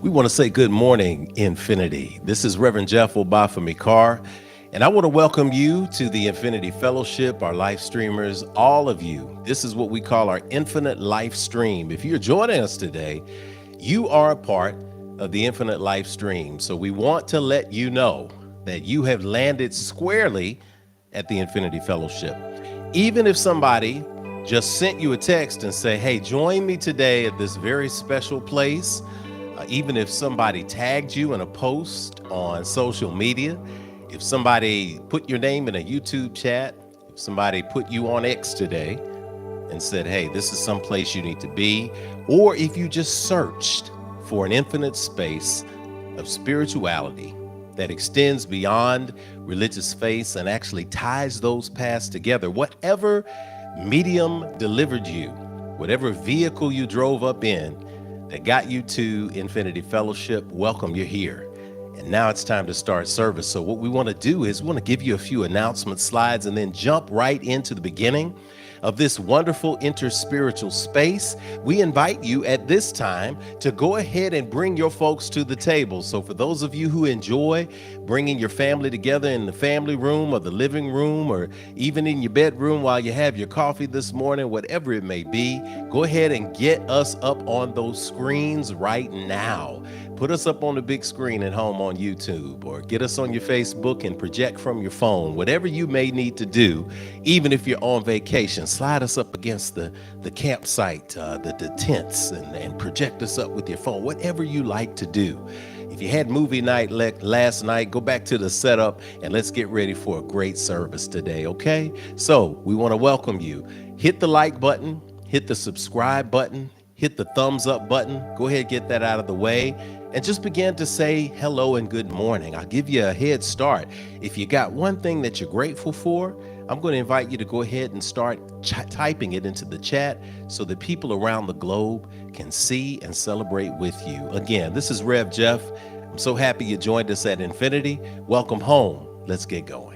We want to say good morning, Infinity. This is Reverend Jeff Obafemi Carr, and I want to welcome you to the Infinity Fellowship, our live streamers, all of you. This is what we call our Infinite Life Stream. If you're joining us today, you are a part of the Infinite Life Stream. So we want to let you know that you have landed squarely at the Infinity Fellowship. Even if somebody just sent you a text and say, hey, join me today at this very special place. Even if somebody tagged you in a post on social media, if somebody put your name in a YouTube chat, if somebody put you on X today and said, hey, this is some place you need to be, or if you just searched for an infinite space of spirituality that extends beyond religious faith and actually ties those paths together, whatever medium delivered you, whatever vehicle you drove up in that got you to Infinity Fellowship, welcome, you're here. And now it's time to start service. So what we want to do is we want to give you a few announcement slides and then jump right into the beginning of this wonderful interspiritual space. We invite you at this time to go ahead and bring your folks to the table. So for those of you who enjoy bringing your family together in the family room or the living room or even in your bedroom while you have your coffee this morning, whatever it may be, go ahead and get us up on those screens right now. Put us up on the big screen at home on YouTube, or get us on your Facebook and project from your phone. Whatever you may need to do, even if you're on vacation, slide us up against the campsite, the tents, and project us up with your phone. Whatever you like to do. If you had movie night last night, go back to the setup and let's get ready for a great service today, okay? So we want to welcome you. Hit the like button, hit the subscribe button, hit the thumbs up button. Go ahead, get that out of the way, and just begin to say hello and good morning. I'll give you a head start. If you got one thing that you're grateful for, I'm going to invite you to go ahead and start typing it into the chat so that people around the globe can see and celebrate with you. Again, this is Rev Jeff. I'm so happy you joined us at Infinity. Welcome home. Let's get going.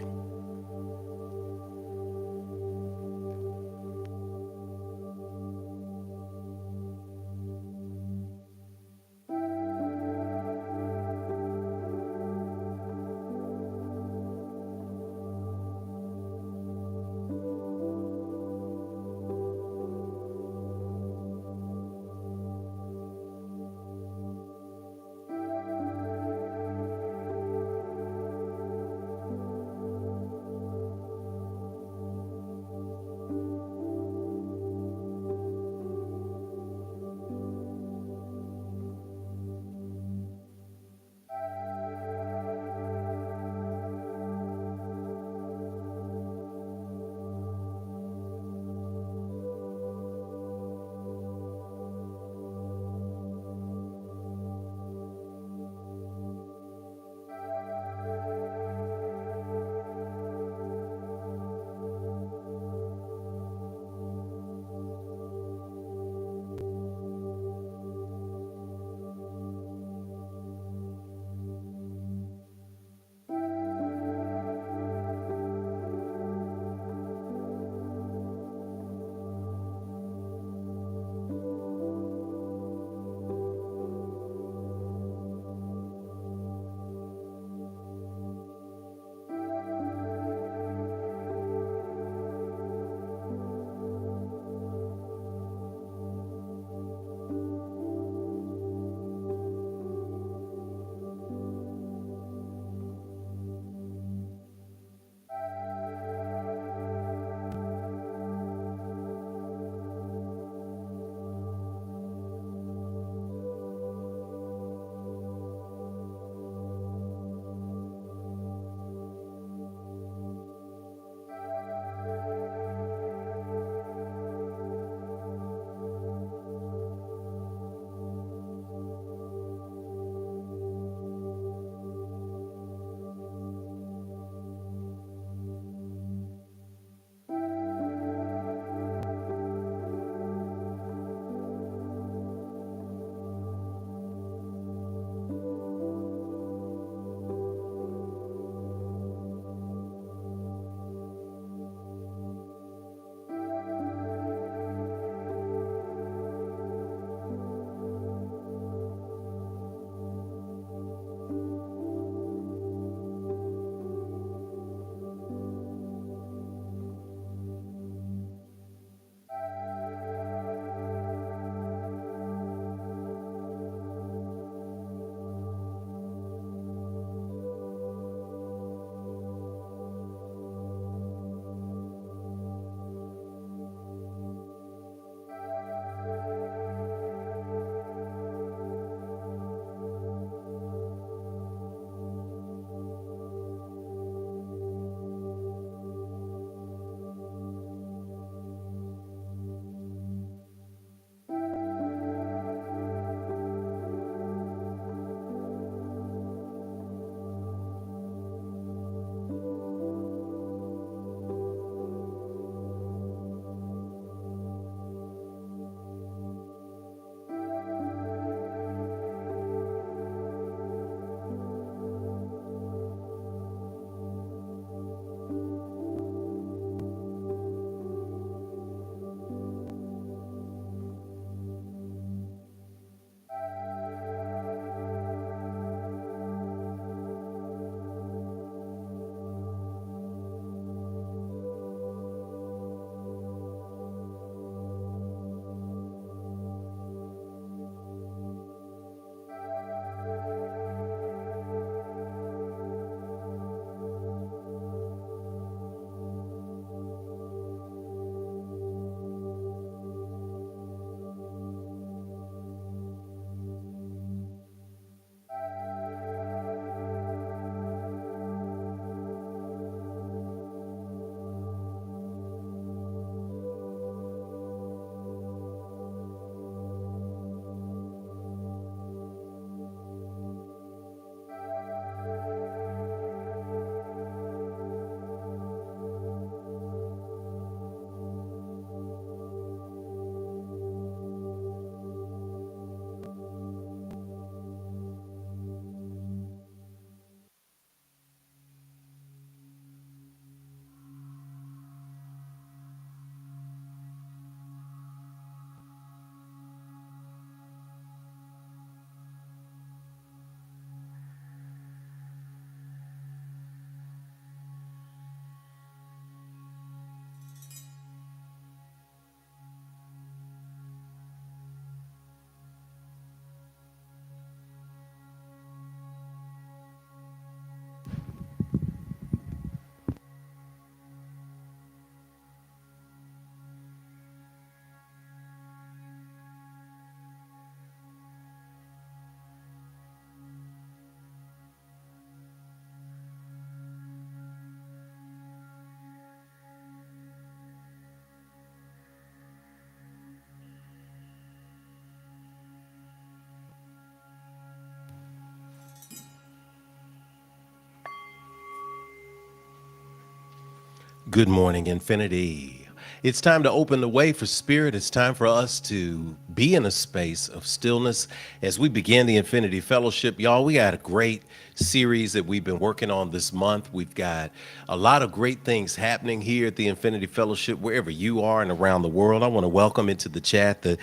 Good morning, Infinity. It's time to open the way for spirit. It's time for us to be in a space of stillness as we begin the Infinity Fellowship. Y'all, we got a great series that we've been working on this month. We've got a lot of great things happening here at the Infinity Fellowship, wherever you are and around the world. I want to welcome into the chat the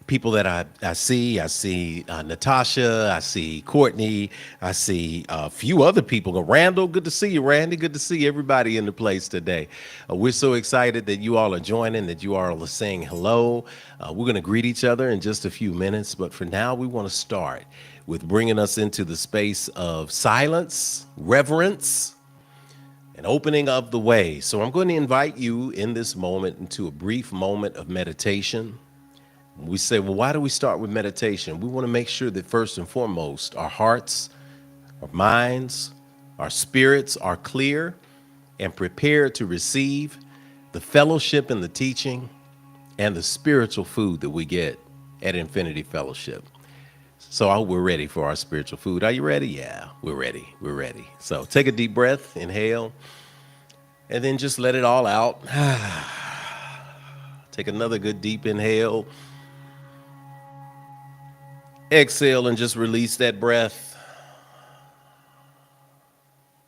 people that I see. I see Natasha. I see Courtney. I see a few other people. Randall, good to see you. Randy, good to see everybody in the place today. We're so excited that you all are joining, that you all are saying hello. We're going to greet each other in just a few minutes, but for now, we want to start with bringing us into the space of silence, reverence, and opening of the way. So I'm going to invite you in this moment into a brief moment of meditation. We say, well, why do we start with meditation? We want to make sure that first and foremost, our hearts, our minds, our spirits are clear and prepared to receive the fellowship and the teaching and the spiritual food that we get at Infinity Fellowship. So I hope we're ready for our spiritual food. Are you ready? Yeah, we're ready. We're ready. So take a deep breath, inhale, and then just let it all out. Take another good deep inhale. Exhale and just release that breath.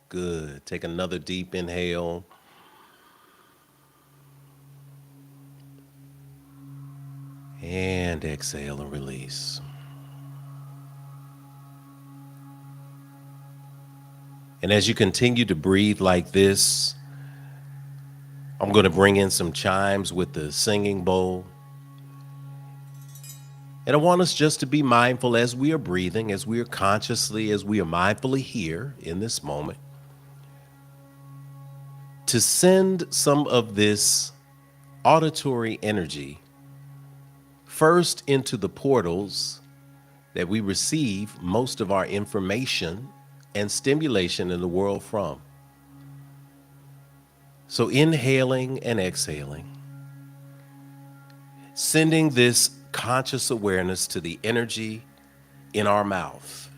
Good. Take another deep inhale. And exhale and release. And as you continue to breathe like this, I'm going to bring in some chimes with the singing bowl. And I want us just to be mindful as we are breathing, as we are consciously, as we are mindfully here in this moment, to send some of this auditory energy first into the portals that we receive most of our information and stimulation in the world from. So inhaling and exhaling, sending this conscious awareness to the energy in our mouth,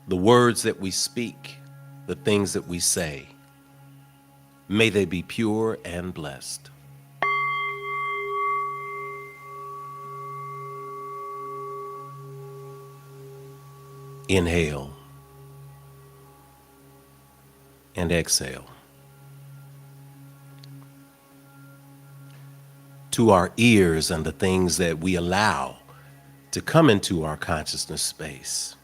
the words that we speak, the things that we say. May they be pure and blessed. Inhale and exhale. To our ears and the things that we allow to come into our consciousness space.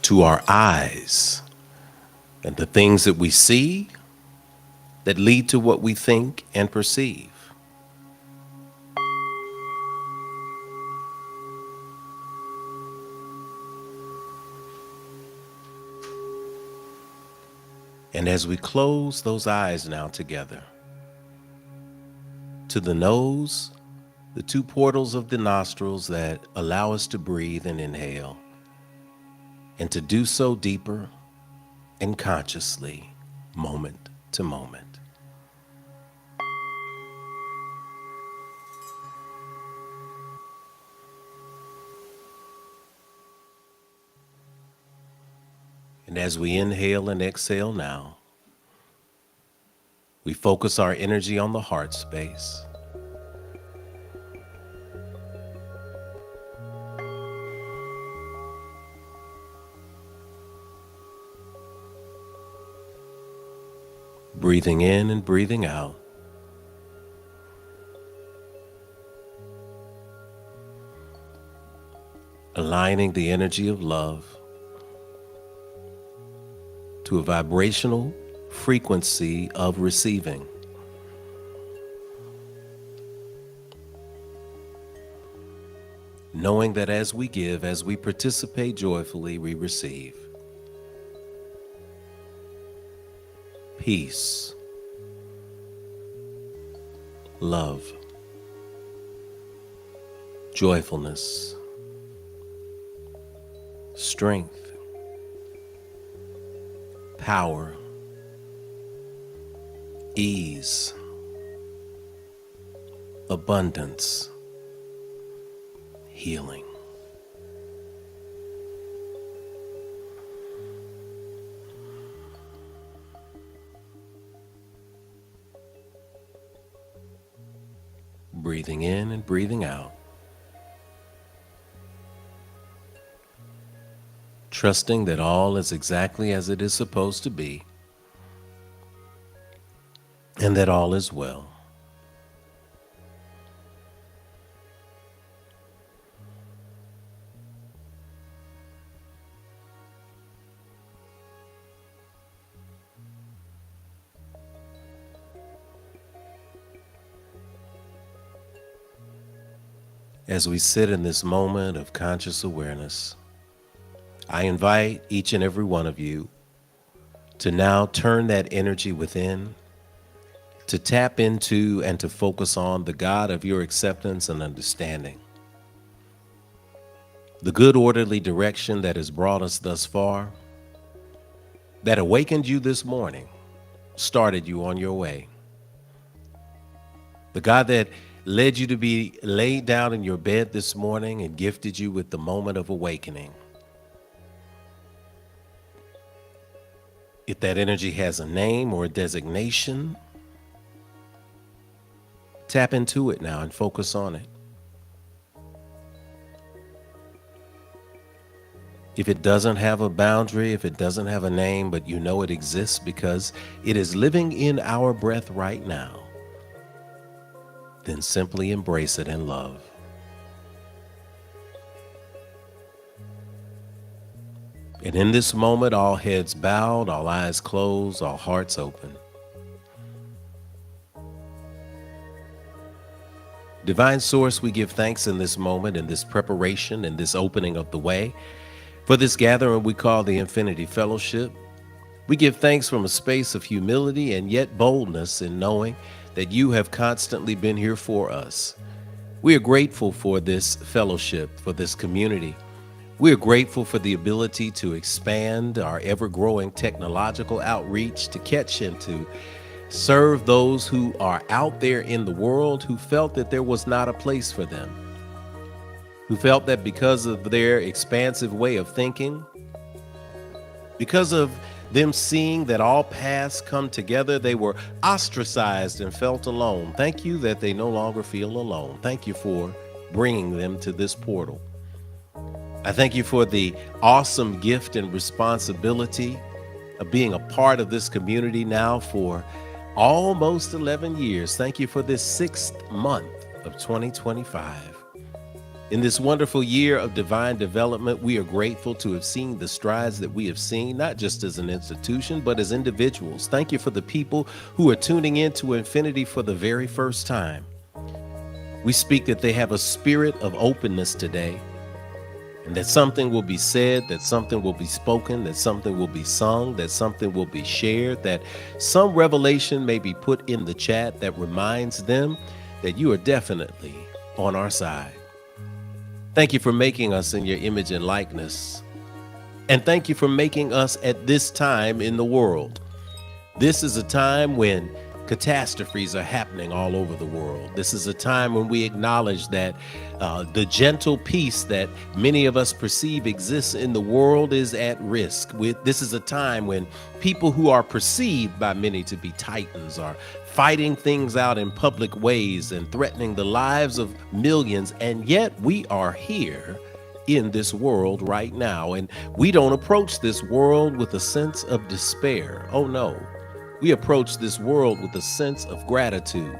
To our eyes and the things that we see that lead to what we think and perceive. And as we close those eyes now together, to the nose, the two portals of the nostrils that allow us to breathe and inhale, and to do so deeper and consciously, moment to moment. And as we inhale and exhale now, we focus our energy on the heart space. Breathing in and breathing out. Aligning the energy of love to a vibrational frequency of receiving. Knowing that as we give, as we participate joyfully, we receive peace, love, joyfulness, strength, power, ease, abundance, healing. Breathing in and breathing out. Trusting that all is exactly as it is supposed to be, and that all is well. As we sit in this moment of conscious awareness, I invite each and every one of you to now turn that energy within, to tap into and to focus on the God of your acceptance and understanding. The good orderly direction that has brought us thus far, that awakened you this morning, started you on your way. The God that led you to be laid down in your bed this morning and gifted you with the moment of awakening. If that energy has a name or a designation, tap into it now and focus on it. If it doesn't have a boundary, if it doesn't have a name, but you know it exists because it is living in our breath right now, then simply embrace it in love. And in this moment, all heads bowed, all eyes closed, all hearts open. Divine Source, we give thanks in this moment, in this preparation, in this opening of the way, for this gathering we call the Infinity Fellowship. We give thanks from a space of humility and yet boldness in knowing that you have constantly been here for us. We are grateful for this fellowship, for this community. We are grateful for the ability to expand our ever-growing technological outreach, to catch and to serve those who are out there in the world who felt that there was not a place for them, who felt that because of their expansive way of thinking, because of them seeing that all paths come together, they were ostracized and felt alone. Thank you that they no longer feel alone. Thank you for bringing them to this portal. I thank you for the awesome gift and responsibility of being a part of this community now for almost 11 years. Thank you for this 6th month of 2025. In this wonderful year of divine development, we are grateful to have seen the strides that we have seen, not just as an institution, but as individuals. Thank you for the people who are tuning into Infinity for the very first time. We speak that they have a spirit of openness today, and that something will be said, that something will be spoken, that something will be sung, that something will be shared, that some revelation may be put in the chat that reminds them that you are definitely on our side. Thank you for making us in your image and likeness. And thank you for making us at this time in the world. This is a time when catastrophes are happening all over the world. This is a time when we acknowledge that the gentle peace that many of us perceive exists in the world is at risk. This is a time when people who are perceived by many to be titans are fighting things out in public ways and threatening the lives of millions. And yet we are here in this world right now. And we don't approach this world with a sense of despair. Oh no. We approach this world with a sense of gratitude.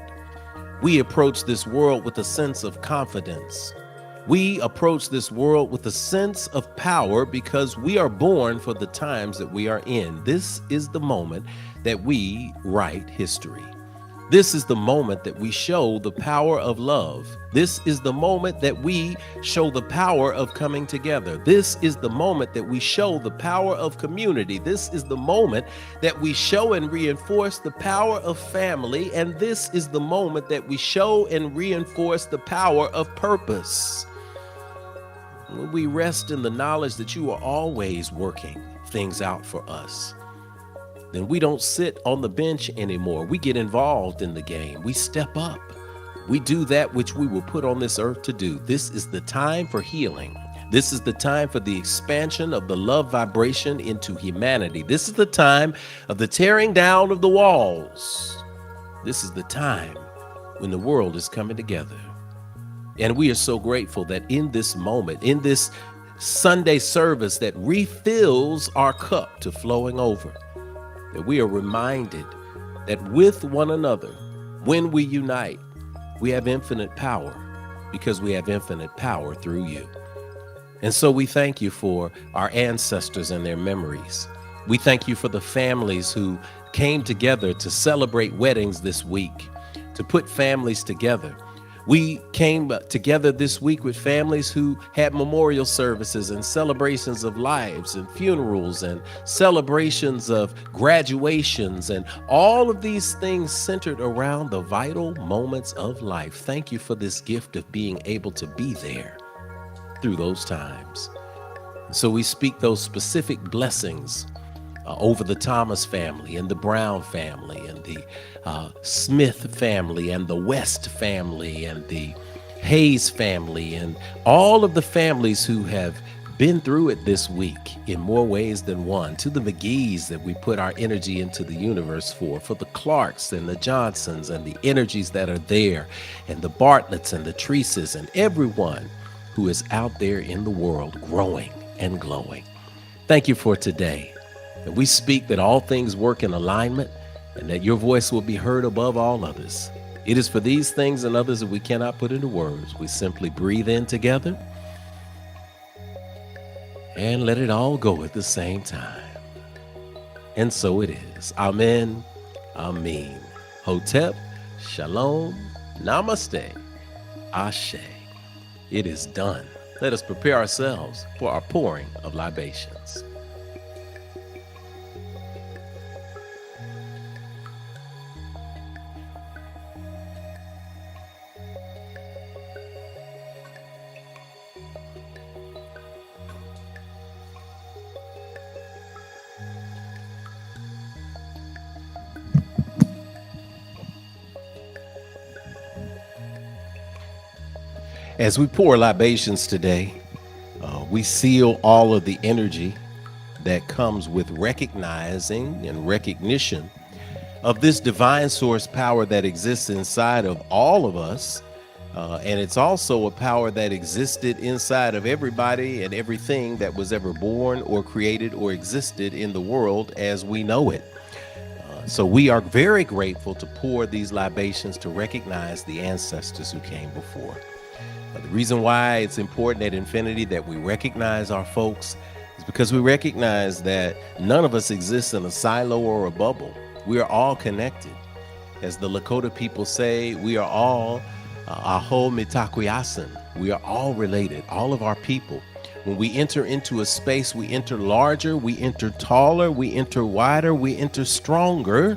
We approach this world with a sense of confidence. We approach this world with a sense of power because we are born for the times that we are in. This is the moment that we write history. This is the moment that we show the power of love. This is the moment that we show the power of coming together. This is the moment that we show the power of community. This is the moment that we show and reinforce the power of family. And this is the moment that we show and reinforce the power of purpose. When we rest in the knowledge that you are always working things out for us, then we don't sit on the bench anymore. We get involved in the game. We step up. We do that which we were put on this earth to do. This is the time for healing. This is the time for the expansion of the love vibration into humanity. This is the time of the tearing down of the walls. This is the time when the world is coming together. And we are so grateful that in this moment, in this Sunday service that refills our cup to flowing over, that we are reminded that with one another, when we unite, we have infinite power because we have infinite power through you. And so we thank you for our ancestors and their memories. We thank you for the families who came together to celebrate weddings this week, to put families together. We came together this week with families who had memorial services and celebrations of lives and funerals and celebrations of graduations and all of these things centered around the vital moments of life. Thank you for this gift of being able to be there through those times. So we speak those specific blessings over the Thomas family and the Brown family and the Smith family and the West family and the Hayes family and all of the families who have been through it this week in more ways than one, to the McGees that we put our energy into the universe for the Clarks and the Johnsons and the energies that are there, and the Bartletts and the Treases and everyone who is out there in the world growing and glowing. Thank you for today. And we speak that all things work in alignment and that your voice will be heard above all others. It is for these things and others that we cannot put into words. We simply breathe in together and let it all go at the same time. And so it is. Amen. Amen. Hotep, Shalom, Namaste, Ashe. It is done. Let us prepare ourselves for our pouring of libations. As we pour libations today, we seal all of the energy that comes with recognizing and recognition of this divine source power that exists inside of all of us. And it's also a power that existed inside of everybody and everything that was ever born or created or existed in the world as we know it. So we are very grateful to pour these libations to recognize the ancestors who came before. The reason why it's important at Infinity that we recognize our folks is because we recognize that none of us exists in a silo or a bubble. We are all connected. As the Lakota people say, we are all aho mitakuyasin. We are all related, all of our people. When we enter into a space, we enter larger, we enter taller, we enter wider, we enter stronger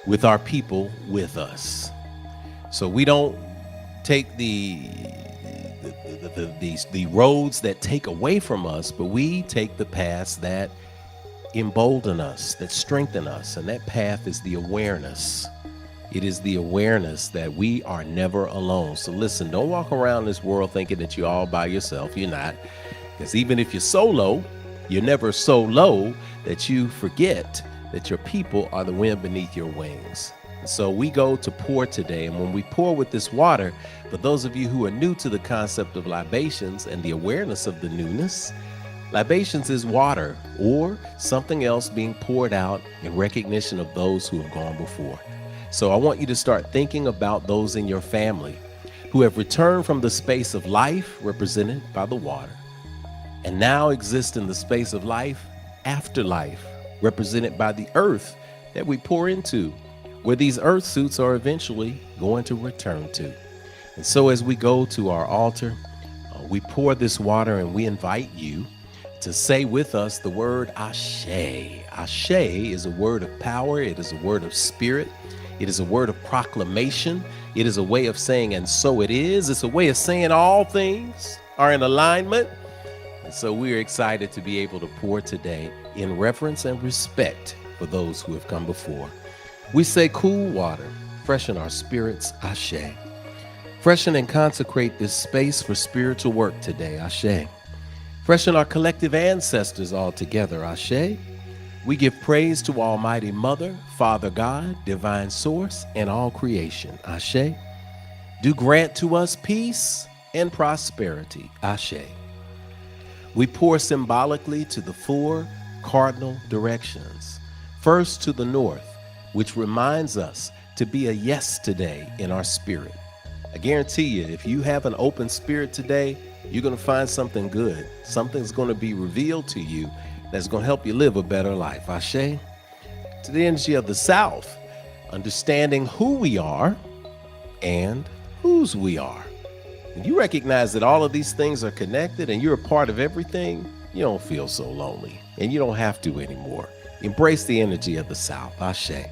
with our people with us. So we don't take the roads that take away from us, but we take the paths that embolden us, that strengthen us, and that path is the awareness. It is the awareness that we are never alone. So listen, don't walk around this world thinking that you're all by yourself. You're not. Because even if you're solo, you're never so low that you forget that your people are the wind beneath your wings. So we go to pour today, and when we pour with this water, for those of you who are new to the concept of libations and the awareness of the newness, libations is water or something else being poured out in recognition of those who have gone before. So I want you to start thinking about those in your family who have returned from the space of life represented by the water and now exist in the space of life after life represented by the earth that we pour into, where these earth suits are eventually going to return to. And so as we go to our altar, we pour this water and we invite you to say with us the word Ashe. Ashe is a word of power. It is a word of spirit. It is a word of proclamation. It is a way of saying, and so it is. It's a way of saying all things are in alignment. And so we're excited to be able to pour today in reverence and respect for those who have come before. We say cool water, freshen our spirits, ashe. Freshen and consecrate this space for spiritual work today, ashe. Freshen our collective ancestors all together, ashe. We give praise to Almighty Mother, Father God, Divine Source, and all creation, ashe. Do grant to us peace and prosperity, ashe. We pour symbolically to the four cardinal directions. First to the north, which reminds us to be a yes today in our spirit. I guarantee you, if you have an open spirit today, you're going to find something good. Something's going to be revealed to you that's going to help you live a better life. Ashe. To the energy of the south, understanding who we are and whose we are. When you recognize that all of these things are connected and you're a part of everything, you don't feel so lonely, and you don't have to anymore. Embrace the energy of the south. Ashe.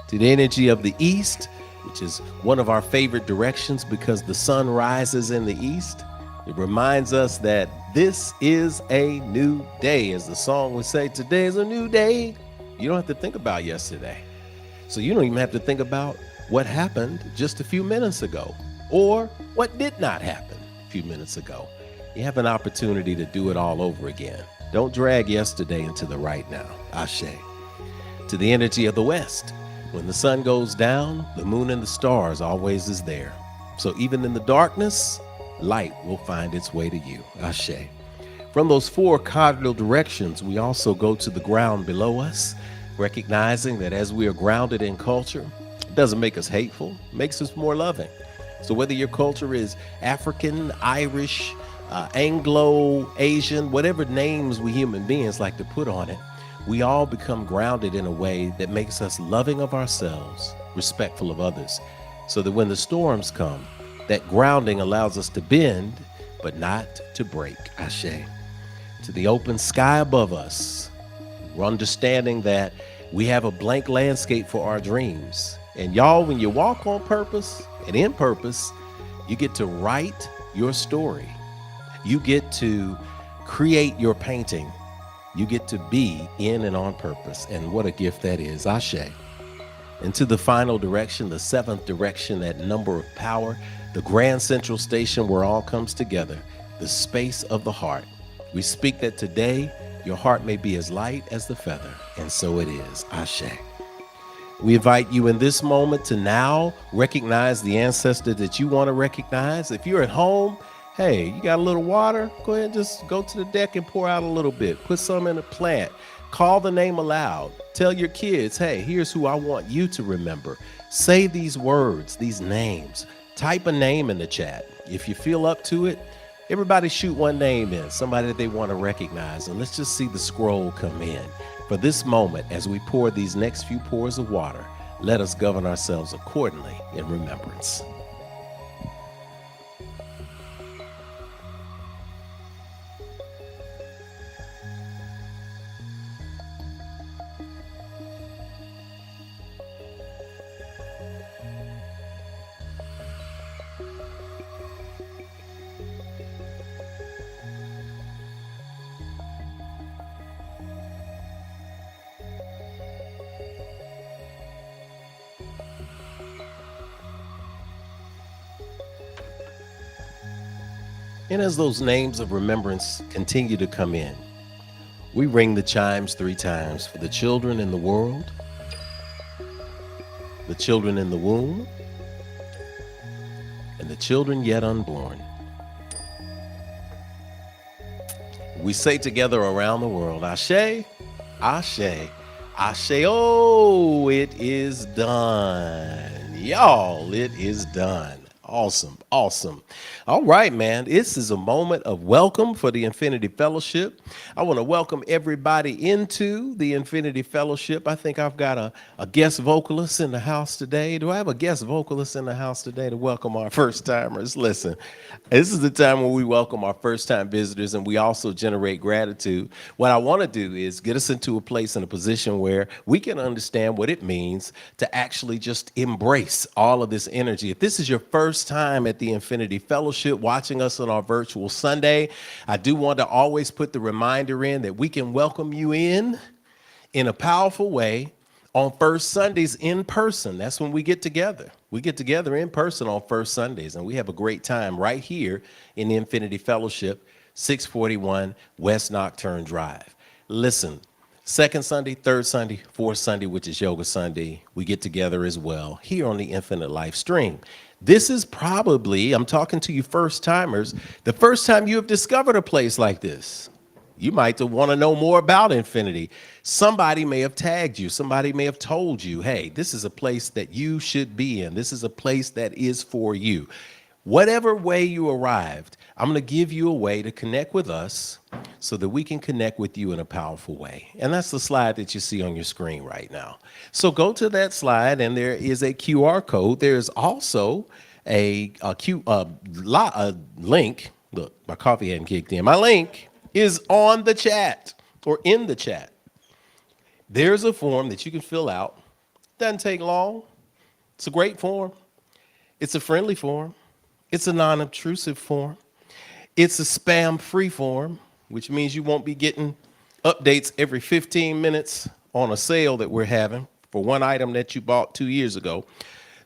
To the energy of the east, which is one of our favorite directions because the sun rises in the east. It reminds us that this is a new day. As the song would say, today is a new day. You don't have to think about yesterday. So you don't even have to think about what happened just a few minutes ago or what did not happen a few minutes ago. You have an opportunity to do it all over again. Don't drag yesterday into the right now. Ashe. To the energy of the west, when the sun goes down, the moon and the stars always is there. So even in the darkness, light will find its way to you. Ashe. From those four cardinal directions, we also go to the ground below us, recognizing that as we are grounded in culture, it doesn't make us hateful, it makes us more loving. So whether your culture is African, Irish, Anglo, Asian, whatever names we human beings like to put on it, we all become grounded in a way that makes us loving of ourselves, respectful of others, so that when the storms come, that grounding allows us to bend, but not to break. Ashe. To the open sky above us, we're understanding that we have a blank landscape for our dreams. And y'all, when you walk on purpose and in purpose, you get to write your story. You get to create your painting. You get to be in and on purpose. And what a gift that is. Ashe. And to the final direction, the seventh direction, that number of power, the grand central station where all comes together, the space of the heart. We speak that today your heart may be as light as the feather, and so it is. Ashe. We invite you in this moment to now recognize the ancestor that you want to recognize. If you're at home, hey, you got a little water? Go ahead and just go to the deck and pour out a little bit. Put some in a plant. Call the name aloud. Tell your kids, hey, here's who I want you to remember. Say these words, these names. Type a name in the chat. If you feel up to it, everybody shoot one name in, somebody that they want to recognize, and let's just see the scroll come in. For this moment, as we pour these next few pours of water, let us govern ourselves accordingly in remembrance. And as those names of remembrance continue to come in, we ring the chimes 3 times for the children in the world, the children in the womb, and the children yet unborn. We say together around the world, Ashe, Ashe, Ashe. Oh, it is done. Y'all, it is done. Awesome. Awesome. All right, man. This is a moment of welcome for the Infinity Fellowship. I want to welcome everybody into the Infinity Fellowship. I think I've got a guest vocalist in the house today. Do I have a guest vocalist in the house today to welcome our first timers? Listen, this is the time when we welcome our first time visitors and we also generate gratitude. What I want to do is get us into a place and a position where we can understand what it means to actually just embrace all of this energy. If this is your first time at the Infinity Fellowship, watching us on our virtual Sunday, I do want to always put the reminder in that we can welcome you in a powerful way, on first Sundays in person. That's when we get together. We get together in person on first Sundays, and we have a great time right here in the Infinity Fellowship, 641 West Nocturne Drive. Listen, second Sunday, third Sunday, fourth Sunday, which is Yoga Sunday, we get together as well here on the Infinite Life Stream. This is probably, I'm talking to you first timers, the first time you have discovered a place like this. You might want to know more about Infinity. Somebody may have tagged you. Somebody may have told you, hey, this is a place that you should be in. This is a place that is for you. Whatever way you arrived, I'm going to give you a way to connect with us so that we can connect with you in a powerful way. And that's the slide that you see on your screen right now. So go to that slide, and there is a QR code. There's also a link. Look, my coffee hadn't kicked in. My link is on the chat or in the chat. There's a form that you can fill out. Doesn't take long. It's a great form. It's a friendly form. It's a non-obtrusive form. It's a spam-free form, which means you won't be getting updates every 15 minutes on a sale that we're having for one item that you bought 2 years ago.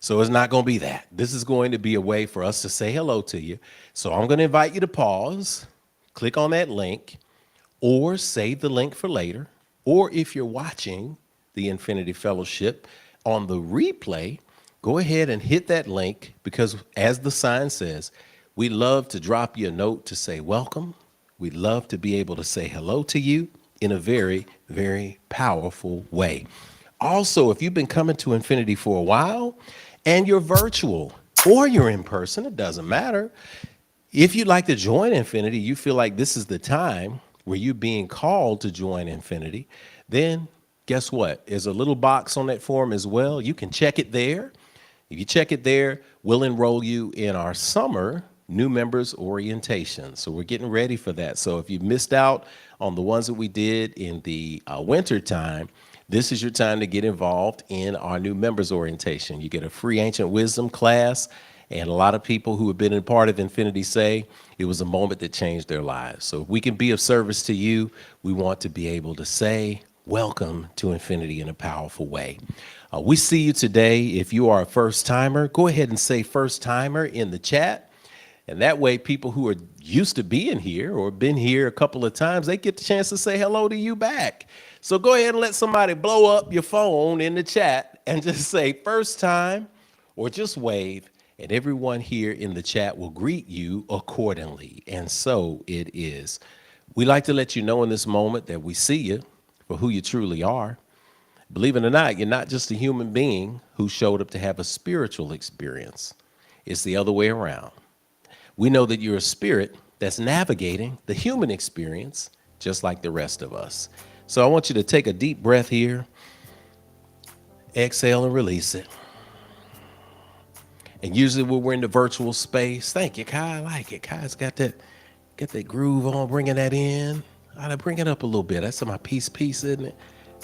So it's not going to be that. This is going to be a way for us to say hello to you. So I'm going to invite you to pause, click on that link, or save the link for later. Or if you're watching the Infinity Fellowship on the replay, go ahead and hit that link, because as the sign says, we love to drop you a note to say welcome. We'd love to be able to say hello to you in a very, very powerful way. Also, if you've been coming to Infinity for a while and you're virtual or you're in person, it doesn't matter. If you'd like to join Infinity, you feel like this is the time where you're being called to join Infinity, then guess what? There's a little box on that form as well. You can check it there. If you check it there, we'll enroll you in our summer new members orientation. So we're getting ready for that. So if you missed out on the ones that we did in the winter time, this is your time to get involved in our new members orientation. You get a free ancient wisdom class. And a lot of people who have been a part of Infinity say it was a moment that changed their lives. So if we can be of service to you, we want to be able to say welcome to Infinity in a powerful way. We see you today. If you are a first timer, go ahead and say first timer in the chat. And that way, people who are used to being here or been here a couple of times, they get the chance to say hello to you back. So go ahead and let somebody blow up your phone in the chat and just say first time, or just wave, and everyone here in the chat will greet you accordingly. And so it is. We like to let you know in this moment that we see you for who you truly are. Believe it or not, you're not just a human being who showed up to have a spiritual experience. It's the other way around. We know that you're a spirit that's navigating the human experience just like the rest of us. So I want you to take a deep breath here, exhale and release it. And usually when we're in the virtual space, thank you, Kai. I like it. Kai's got that groove on, bringing that in. I'll bring it up a little bit. That's my piece, isn't it?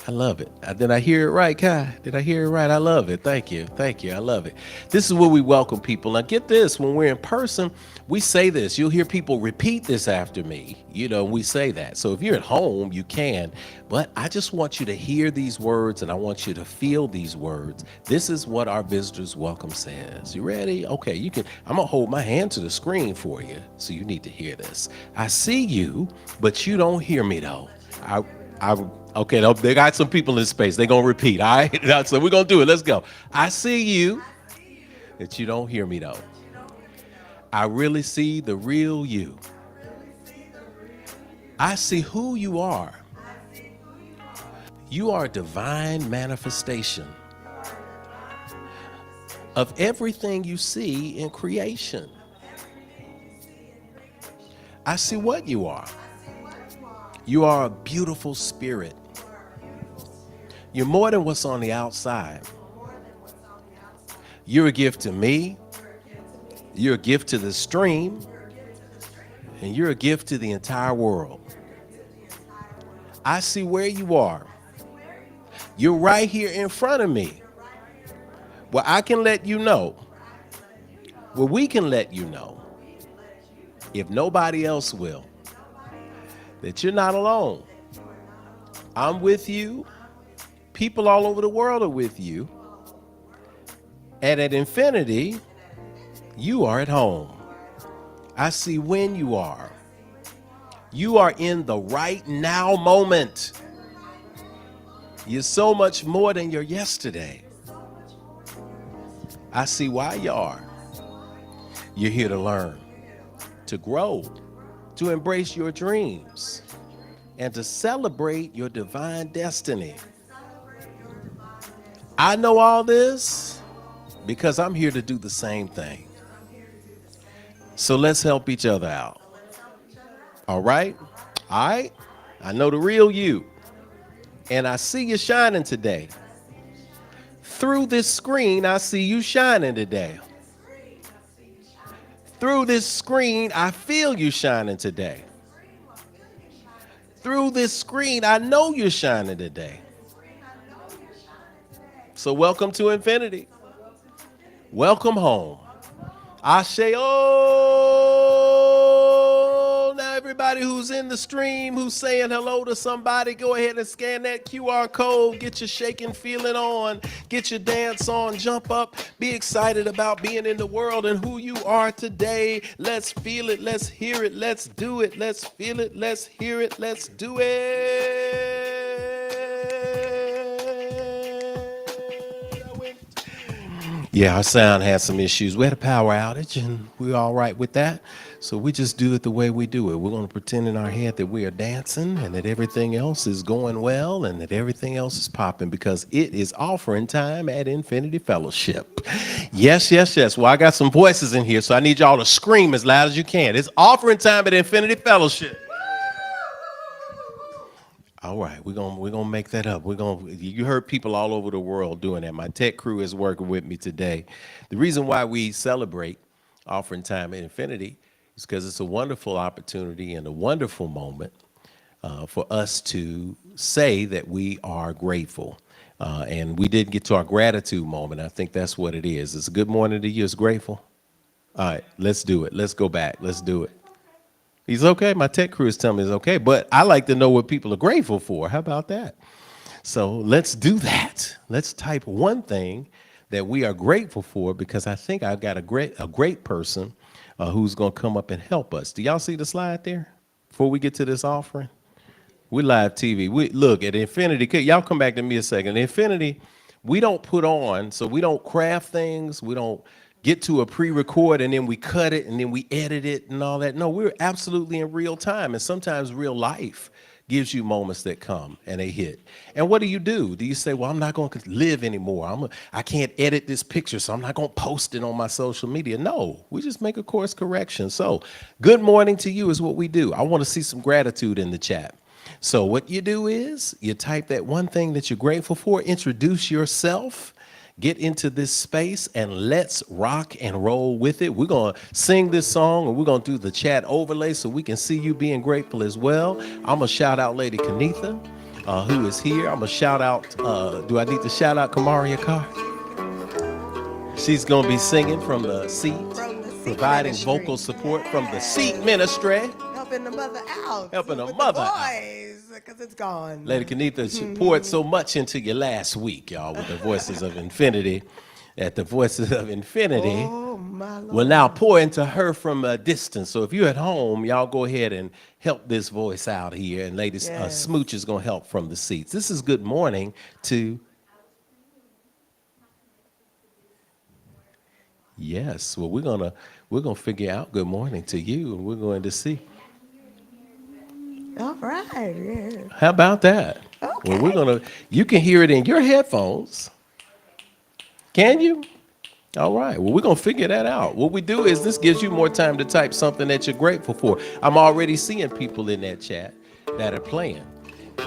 I love it. Did I hear it right, Kai? Did I hear it right? I love it. Thank you. I love it. This is where we welcome people. Now get this, when we're in person, we say this. You'll hear people repeat this after me. We say that. So if you're at home, you can. But I just want you to hear these words, and I want you to feel these words. This is what our visitors welcome says. You ready? Okay, you can. I'm going to hold my hand to the screen for you, so you need to hear this. I see you, but you don't hear me, though. Okay, they got some people in space. They're going to repeat, all right? So we're going to do it. Let's go. I see you, but you don't hear me, though. I really see the real you. I see who you are. You are a divine manifestation of everything you see in creation. I see what you are. You are a beautiful spirit. You're more than what's on the outside. You're a gift to me. You're a gift to the stream. And you're a gift to the entire world. I see where you are. You're right here in front of me. Well, I can let you know. Well, we can let you know, if nobody else will, that you're not alone. I'm with you. People all over the world are with you. And at infinity, you are at home. I see when you are. You are in the right now moment. You're so much more than your yesterday. I see why you are. You're here to learn, to grow, to embrace your dreams, and to celebrate your divine destiny. I know all this because I'm here to do the same thing. So let's help each other out. All right? All right? I know the real you. And I see you shining today. Through this screen, I see you shining today. Through this screen, I feel you shining today. Through this screen, I know you're shining today. So welcome to infinity. Welcome home. Ashe, oh, now everybody who's in the stream, who's saying hello to somebody, go ahead and scan that QR code, get your shaking feeling on, get your dance on, jump up, be excited about being in the world and who you are today. Let's feel it, let's hear it, let's do it, let's feel it, let's hear it, let's do it. Yeah, our sound had some issues. We had a power outage, and we're all right with that. So we just do it the way we do it. We're going to pretend in our head that we are dancing and that everything else is going well and that everything else is popping because it is offering time at Infinity Fellowship. Yes, yes, yes. Well, I got some voices in here, so I need y'all to scream as loud as you can. It's offering time at Infinity Fellowship. All right, we're gonna make that up. You heard people all over the world doing that. My tech crew is working with me today. The reason why we celebrate offering time at infinity is because it's a wonderful opportunity and a wonderful moment for us to say that we are grateful. And we did get to our gratitude moment. I think that's what it is. It's a good morning to you. It's grateful. All right, let's do it. Let's go back. Let's do it. He's okay. My tech crew is telling me it's okay, but I like to know what people are grateful for. How about that? So let's do that. Let's type one thing that we are grateful for because I think I've got a great person who's going to come up and help us. Do y'all see the slide there before we get to this offering? We live TV. We look at Infinity. Y'all come back to me a second. Infinity, we don't put on, so we don't craft things. We don't get to a pre-record and then we cut it and then we edit it and all that. No, we're absolutely in real time. And sometimes real life gives you moments that come and they hit. And what do? Do you say, well, I'm not going to live anymore. I can't edit this picture, so I'm not going to post it on my social media. No, we just make a course correction. So good morning to you is what we do. I want to see some gratitude in the chat. So what you do is you type that one thing that you're grateful for, introduce yourself, get into this space, and let's rock and roll with it. We're going to sing this song, and we're going to do the chat overlay so we can see you being grateful as well. I'm going to shout out Lady Kanitha, who is here. I'm going to shout out, do I need to shout out Kamaria Carr? She's going to be singing from the seat, providing vocal support from the seat ministry. Helping the mother out. Helping the mother out. Because it's gone. Lady Kanitha, she poured so much into you last week, y'all, with the Voices of Infinity. At the Voices of Infinity, will now pour into her from a distance. So if you're at home, y'all go ahead and help this voice out here. And Lady Smooch is going to help from the seats. This is good morning to... Yes, well, we're gonna figure out good morning to you, and we're going to see. All right, yeah. How about that? Okay. Well, you can hear it in your headphones. Can you? All right, well, we're gonna figure that out. What we do is this gives you more time to type something that you're grateful for. I'm already seeing people in that chat that are playing.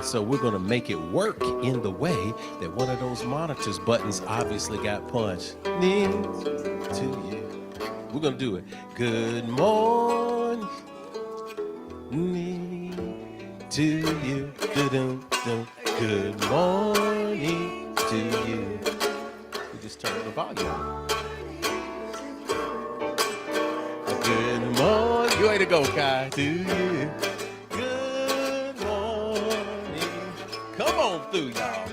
So we're gonna make it work in the way that one of those monitors buttons obviously got punched. Near to you. We're gonna do it. Good morning to you. Good morning to you. We just turned the volume on. Good morning. Way to go, Kai. To you. Good morning. Come on through, y'all.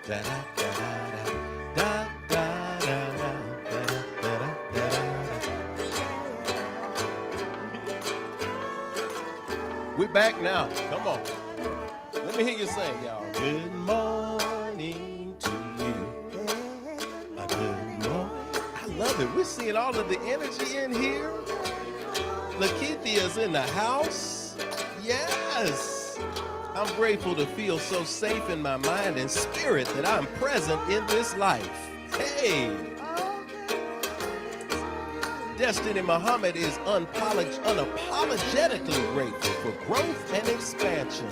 Da, da, da, da, da, da, da, da, da, da. We're back now. Come on. Let me hear you sing, y'all. Good morning to you. A good morning. I love it. We're seeing all of the energy in here. Lakithia's in the house. Yes. I'm grateful to feel so safe in my mind and spirit that I'm present in this life. Hey. Destiny Muhammad is unapologetically grateful for growth and expansion.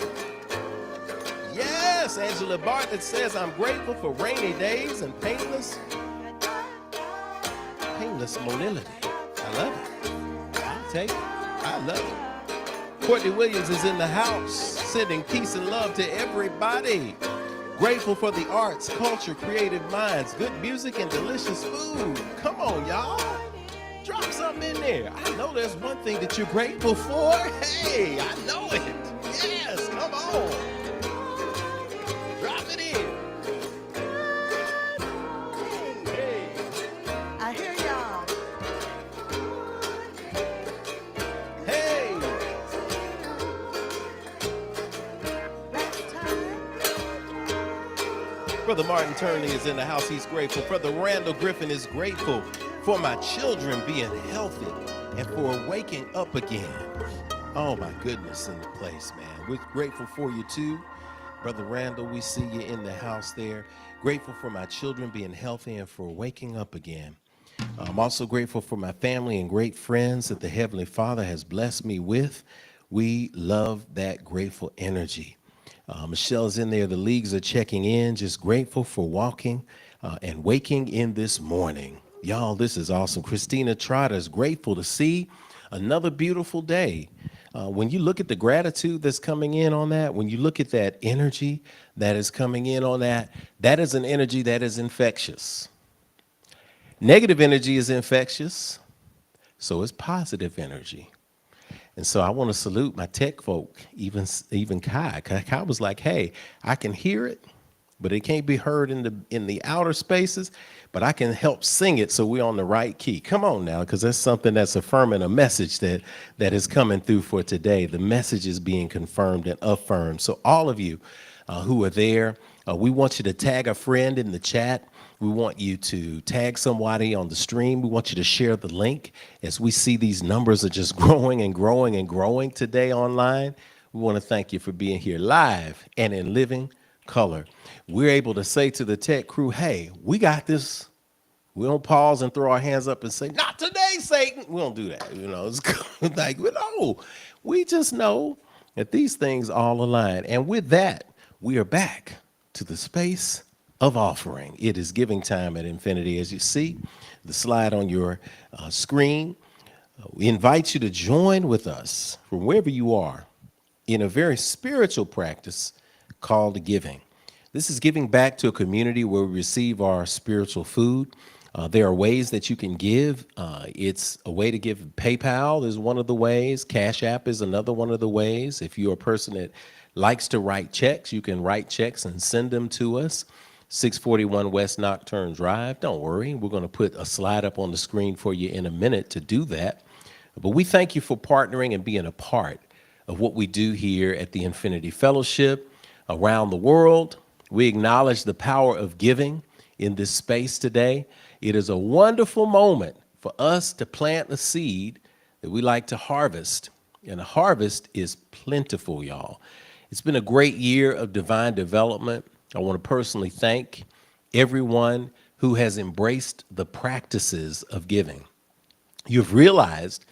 Yes, Angela Bartlett says, I'm grateful for rainy days and painless mobility. I love it. I'll take it. I love it. Courtney Williams is in the house, sending peace and love to everybody. Grateful for the arts, culture, creative minds, good music, and delicious food. Come on, y'all. Drop something in there. I know there's one thing that you're grateful for. Hey, I know it. Yes, come on. Drop it in. Hey. I hear y'all. Hey. Brother Martin Turney is in the house. He's grateful. Brother Randall Griffin is grateful for my children being healthy and for waking up again. Oh my goodness, in the place, man. We're grateful for you too. Brother Randall, we see you in the house there. Grateful for my children being healthy and for waking up again. I'm also grateful for my family and great friends that the Heavenly Father has blessed me with. We love that grateful energy. Michelle's in there. The leagues are checking in. Just grateful for walking and waking in this morning. Y'all, this is awesome. Christina Trotter is grateful to see another beautiful day. When you look at the gratitude that's coming in on that, when you look at that energy that is coming in on that, that is an energy that is infectious. Negative energy is infectious, so is positive energy. And so I want to salute my tech folk, even Kai. Kai was like, hey, I can hear it, but it can't be heard in the outer spaces, but I can help sing it so we're on the right key. Come on now, because that's something that's affirming a message that is coming through for today. The message is being confirmed and affirmed. So all of you who are there, we want you to tag a friend in the chat. We want you to tag somebody on the stream. We want you to share the link. As we see these numbers are just growing and growing and growing today online, we want to thank you for being here live and in living color. We're able to say to the tech crew, hey, we got this. We don't pause and throw our hands up and say, not today, Satan. We don't do that. You know, it's like, no, we just know that these things all align. And with that, we are back to the space of offering. It is giving time at Infinity. As you see the slide on your screen, we invite you to join with us from wherever you are in a very spiritual practice called giving. This is giving back to a community where we receive our spiritual food. There are ways that you can give. It's a way to give. PayPal is one of the ways. Cash App is another one of the ways. If you're a person that likes to write checks, you can write checks and send them to us. 641 West Nocturne Drive. Don't worry, we're going to put a slide up on the screen for you in a minute to do that. But we thank you for partnering and being a part of what we do here at the Infinity Fellowship around the world. We acknowledge the power of giving in this space today. It is a wonderful moment for us to plant a seed that we like to harvest. And the harvest is plentiful, y'all. It's been a great year of divine development. I want to personally thank everyone who has embraced the practices of giving. You've realized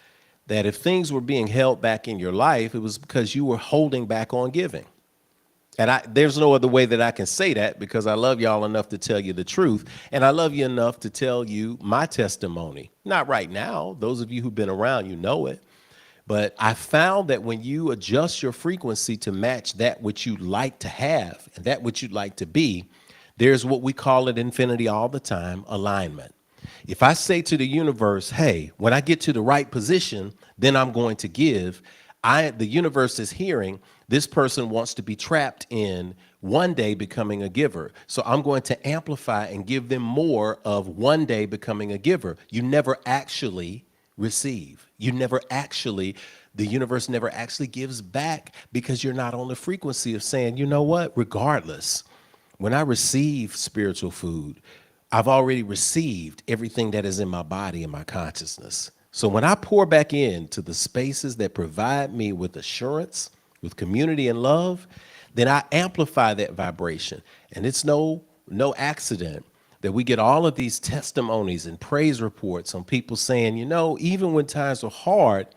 that if things were being held back in your life, it was because you were holding back on giving. And there's no other way that I can say that, because I love y'all enough to tell you the truth. And I love you enough to tell you my testimony. Not right now. Those of you who've been around, you know it. But I found that when you adjust your frequency to match that which you like to have and that which you'd like to be, there's what we call at Infinity all the time, alignment. If I say to the universe, hey, when I get to the right position, then I'm going to give, The universe is hearing this person wants to be trapped in one day becoming a giver. So I'm going to amplify and give them more of one day becoming a giver. You never actually receive. The universe never actually gives back because you're not on the frequency of saying, you know what, regardless, when I receive spiritual food, I've already received everything that is in my body and my consciousness. So when I pour back into the spaces that provide me with assurance, with community and love, then I amplify that vibration. And it's no accident that we get all of these testimonies and praise reports on people saying, even when times were hard,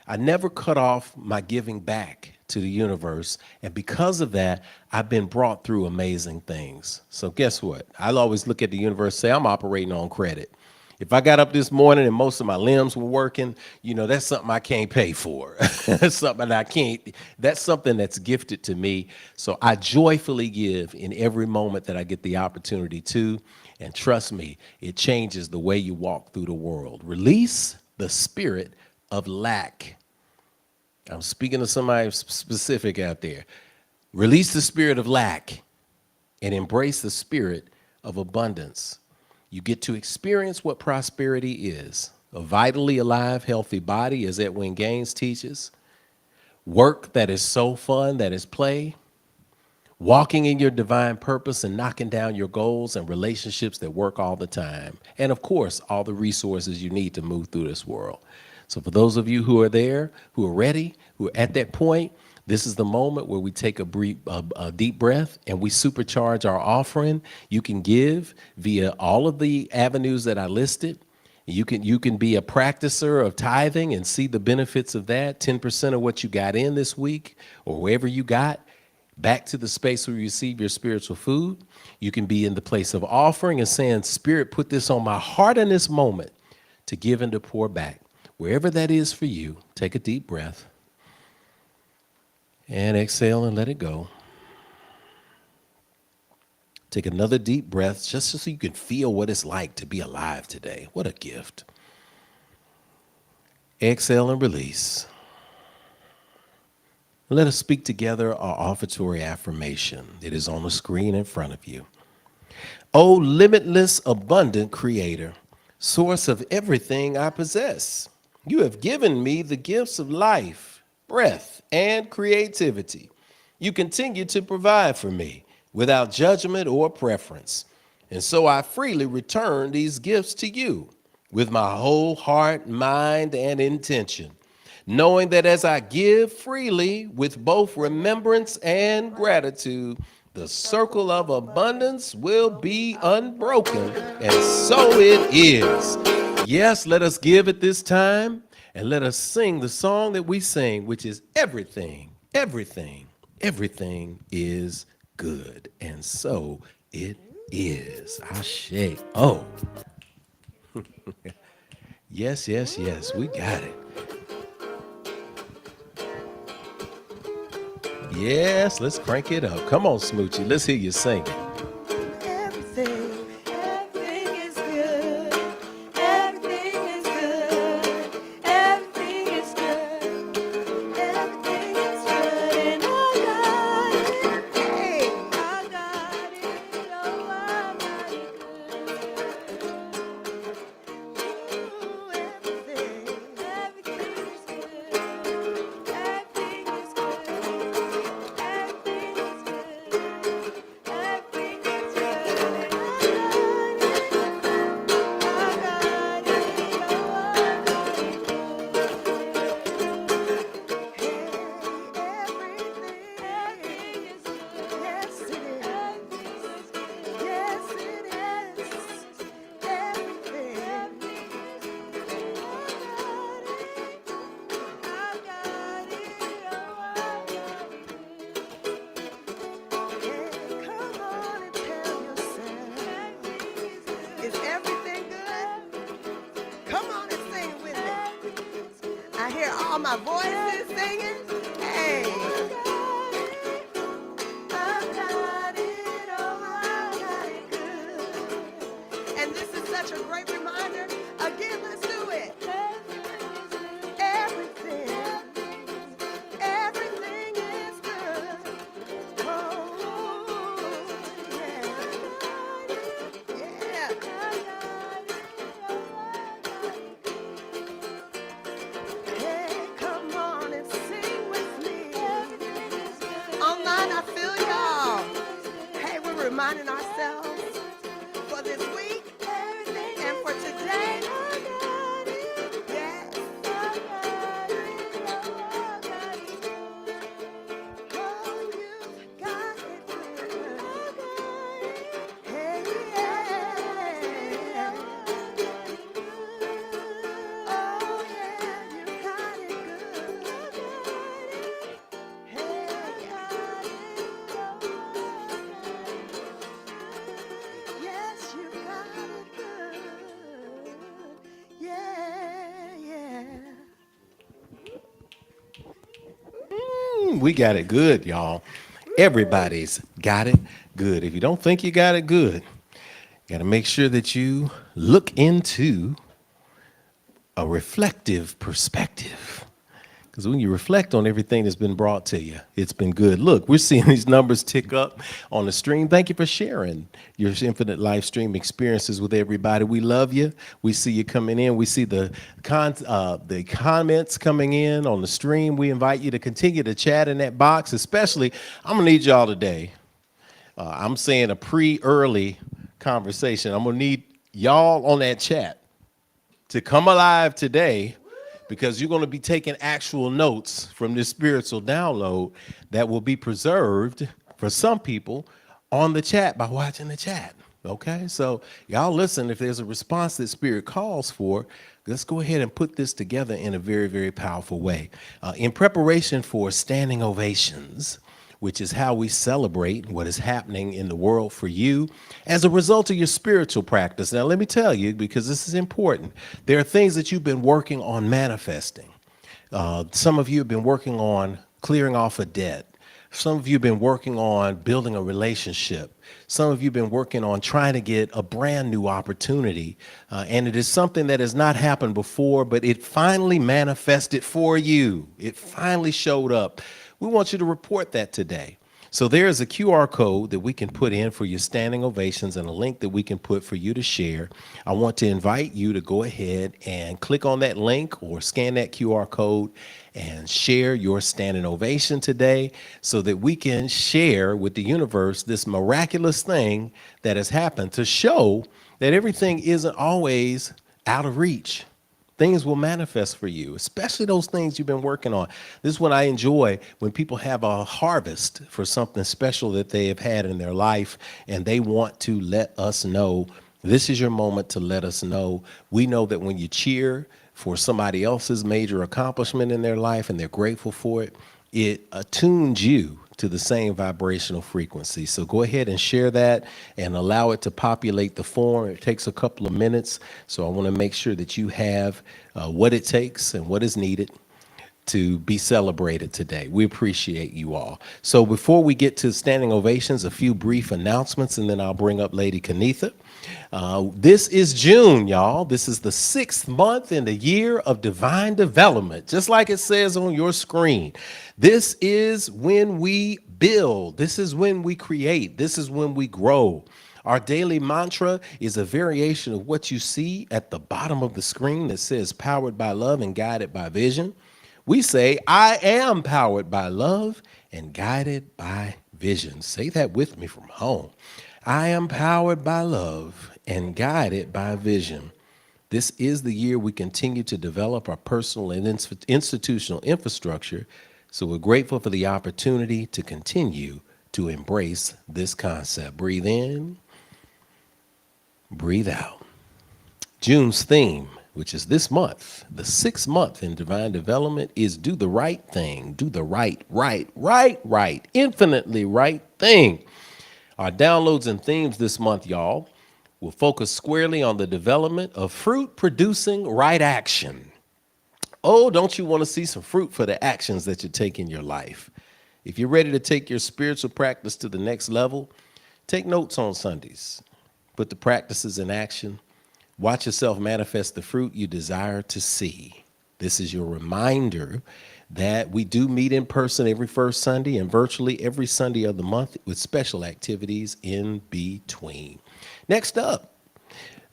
I never cut off my giving back to the universe. And because of that, I've been brought through amazing things. So guess what? I'll always look at the universe and say, I'm operating on credit. If I got up this morning and most of my limbs were working, that's something I can't pay for. That's something that's gifted to me. So I joyfully give in every moment that I get the opportunity to. And trust me, it changes the way you walk through the world. Release the spirit of lack. I'm speaking to somebody specific out there. Release the spirit of lack and embrace the spirit of abundance. You get to experience what prosperity is. A vitally alive, healthy body, as Edwin Gaines teaches. Work that is so fun, that is play. Walking in your divine purpose and knocking down your goals, and relationships that work all the time. And of course, all the resources you need to move through this world. So for those of you who are there, who are ready, who are at that point, this is the moment where we take a deep breath and we supercharge our offering. You can give via all of the avenues that I listed. You can be a practicer of tithing and see the benefits of that. 10% of what you got in this week or wherever you got back to the space where you receive your spiritual food. You can be in the place of offering and saying, Spirit, put this on my heart in this moment to give and to pour back. Wherever that is for you, take a deep breath and exhale and let it go. Take another deep breath just so you can feel what it's like to be alive today. What a gift. Exhale and release. Let us speak together our offertory affirmation. It is on the screen in front of you. O limitless, abundant Creator, source of everything I possess, you have given me the gifts of life, breath, and creativity. You continue to provide for me without judgment or preference. And so I freely return these gifts to you with my whole heart, mind, and intention, knowing that as I give freely with both remembrance and gratitude, the circle of abundance will be unbroken, and so it is. Yes, let us give at this time, and let us sing the song that we sing, which is everything, everything, everything is good, and so it is. Ashe. Oh, yes, yes, yes, we got it. Yes, let's crank it up. Come on, Smoochie. Let's hear you sing it. Everything is good. Everything is good. Everything is good. Everything is good. And I got it. Hey, I got it. Oh, I got it good. Ooh, everything. Everything is good. Everything is good. Everything is good. Everything is good. I got it. I got it. Everything is good. Yes, it is. Yes, it is. Everything. I got it. Come on and tell yourself. Is everything good? Come on and sing with me. I hear all my voices singing. Hey. I got it. Oh, I got it good. And this is such a great reminder. Again, let's do it. Everything. reminding ourselves for this week and for today. Yes. Oh, you've got it good. Hey, yeah. Oh, yeah, you got it good. Hey, yes, you got it good. Yeah, yeah. We got it good, y'all. Everybody's got it good. If you don't think you got it good, got to make sure that you look into a reflective perspective. Because when you reflect on everything that's been brought to you, it's been good. Look, we're seeing these numbers tick up on the stream. Thank you for sharing your Infinite Live Stream experiences with everybody. We love you. We see you coming in. We see the comments coming in on the stream. We invite you to continue to chat in that box. Especially, I'm gonna need y'all today. I'm saying a early conversation. I'm gonna need y'all on that chat to come alive today, because you're going to be taking actual notes from this spiritual download that will be preserved for some people on the chat by watching the chat. Okay, so y'all listen, if there's a response that spirit calls for, let's go ahead and put this together in a very, very powerful way. In preparation for standing ovations, which is how we celebrate what is happening in the world for you as a result of your spiritual practice. Now, let me tell you, because this is important, there are things that you've been working on manifesting. Some of you have been working on clearing off a debt. Some of you have been working on building a relationship. Some of you have been working on trying to get a brand new opportunity. And it is something that has not happened before, but it finally manifested for you. It finally showed up. We want you to report that today. So there is a QR code that we can put in for your standing ovations and a link that we can put for you to share. I want to invite you to go ahead and click on that link or scan that QR code and share your standing ovation today so that we can share with the universe this miraculous thing that has happened to show that everything isn't always out of reach. Things will manifest for you, especially those things you've been working on. This is what I enjoy, when people have a harvest for something special that they have had in their life, and they want to let us know. This is your moment to let us know. We know that when you cheer for somebody else's major accomplishment in their life and they're grateful for it, it attunes you to the same vibrational frequency. So go ahead and share that and allow it to populate the form. It takes a couple of minutes. So I want to make sure that you have what it takes and what is needed to be celebrated today. We appreciate you all. So before we get to standing ovations, a few brief announcements, and then I'll bring up Lady Kanitha. This is June, y'all. This is the 6th month in the year of divine development, just like it says on your screen. This is when we build. This is when we create. This is when we grow. Our daily mantra is a variation of what you see at the bottom of the screen that says powered by love and guided by vision. We say, I am powered by love and guided by vision. Say that with me from home. I am powered by love and guided by vision. This is the year we continue to develop our personal and institutional infrastructure, so we're grateful for the opportunity to continue to embrace this concept. Breathe in, breathe out. June's theme, which is this month, the 6th month in divine development, is do the right thing. Do the right, infinitely right thing. Our downloads and themes this month, y'all, will focus squarely on the development of fruit-producing right action. Oh, don't you want to see some fruit for the actions that you take in your life? If you're ready to take your spiritual practice to the next level, take notes on Sundays. Put the practices in action. Watch yourself manifest the fruit you desire to see. This is your reminder that we do meet in person every first Sunday and virtually every Sunday of the month with special activities in between. Next up,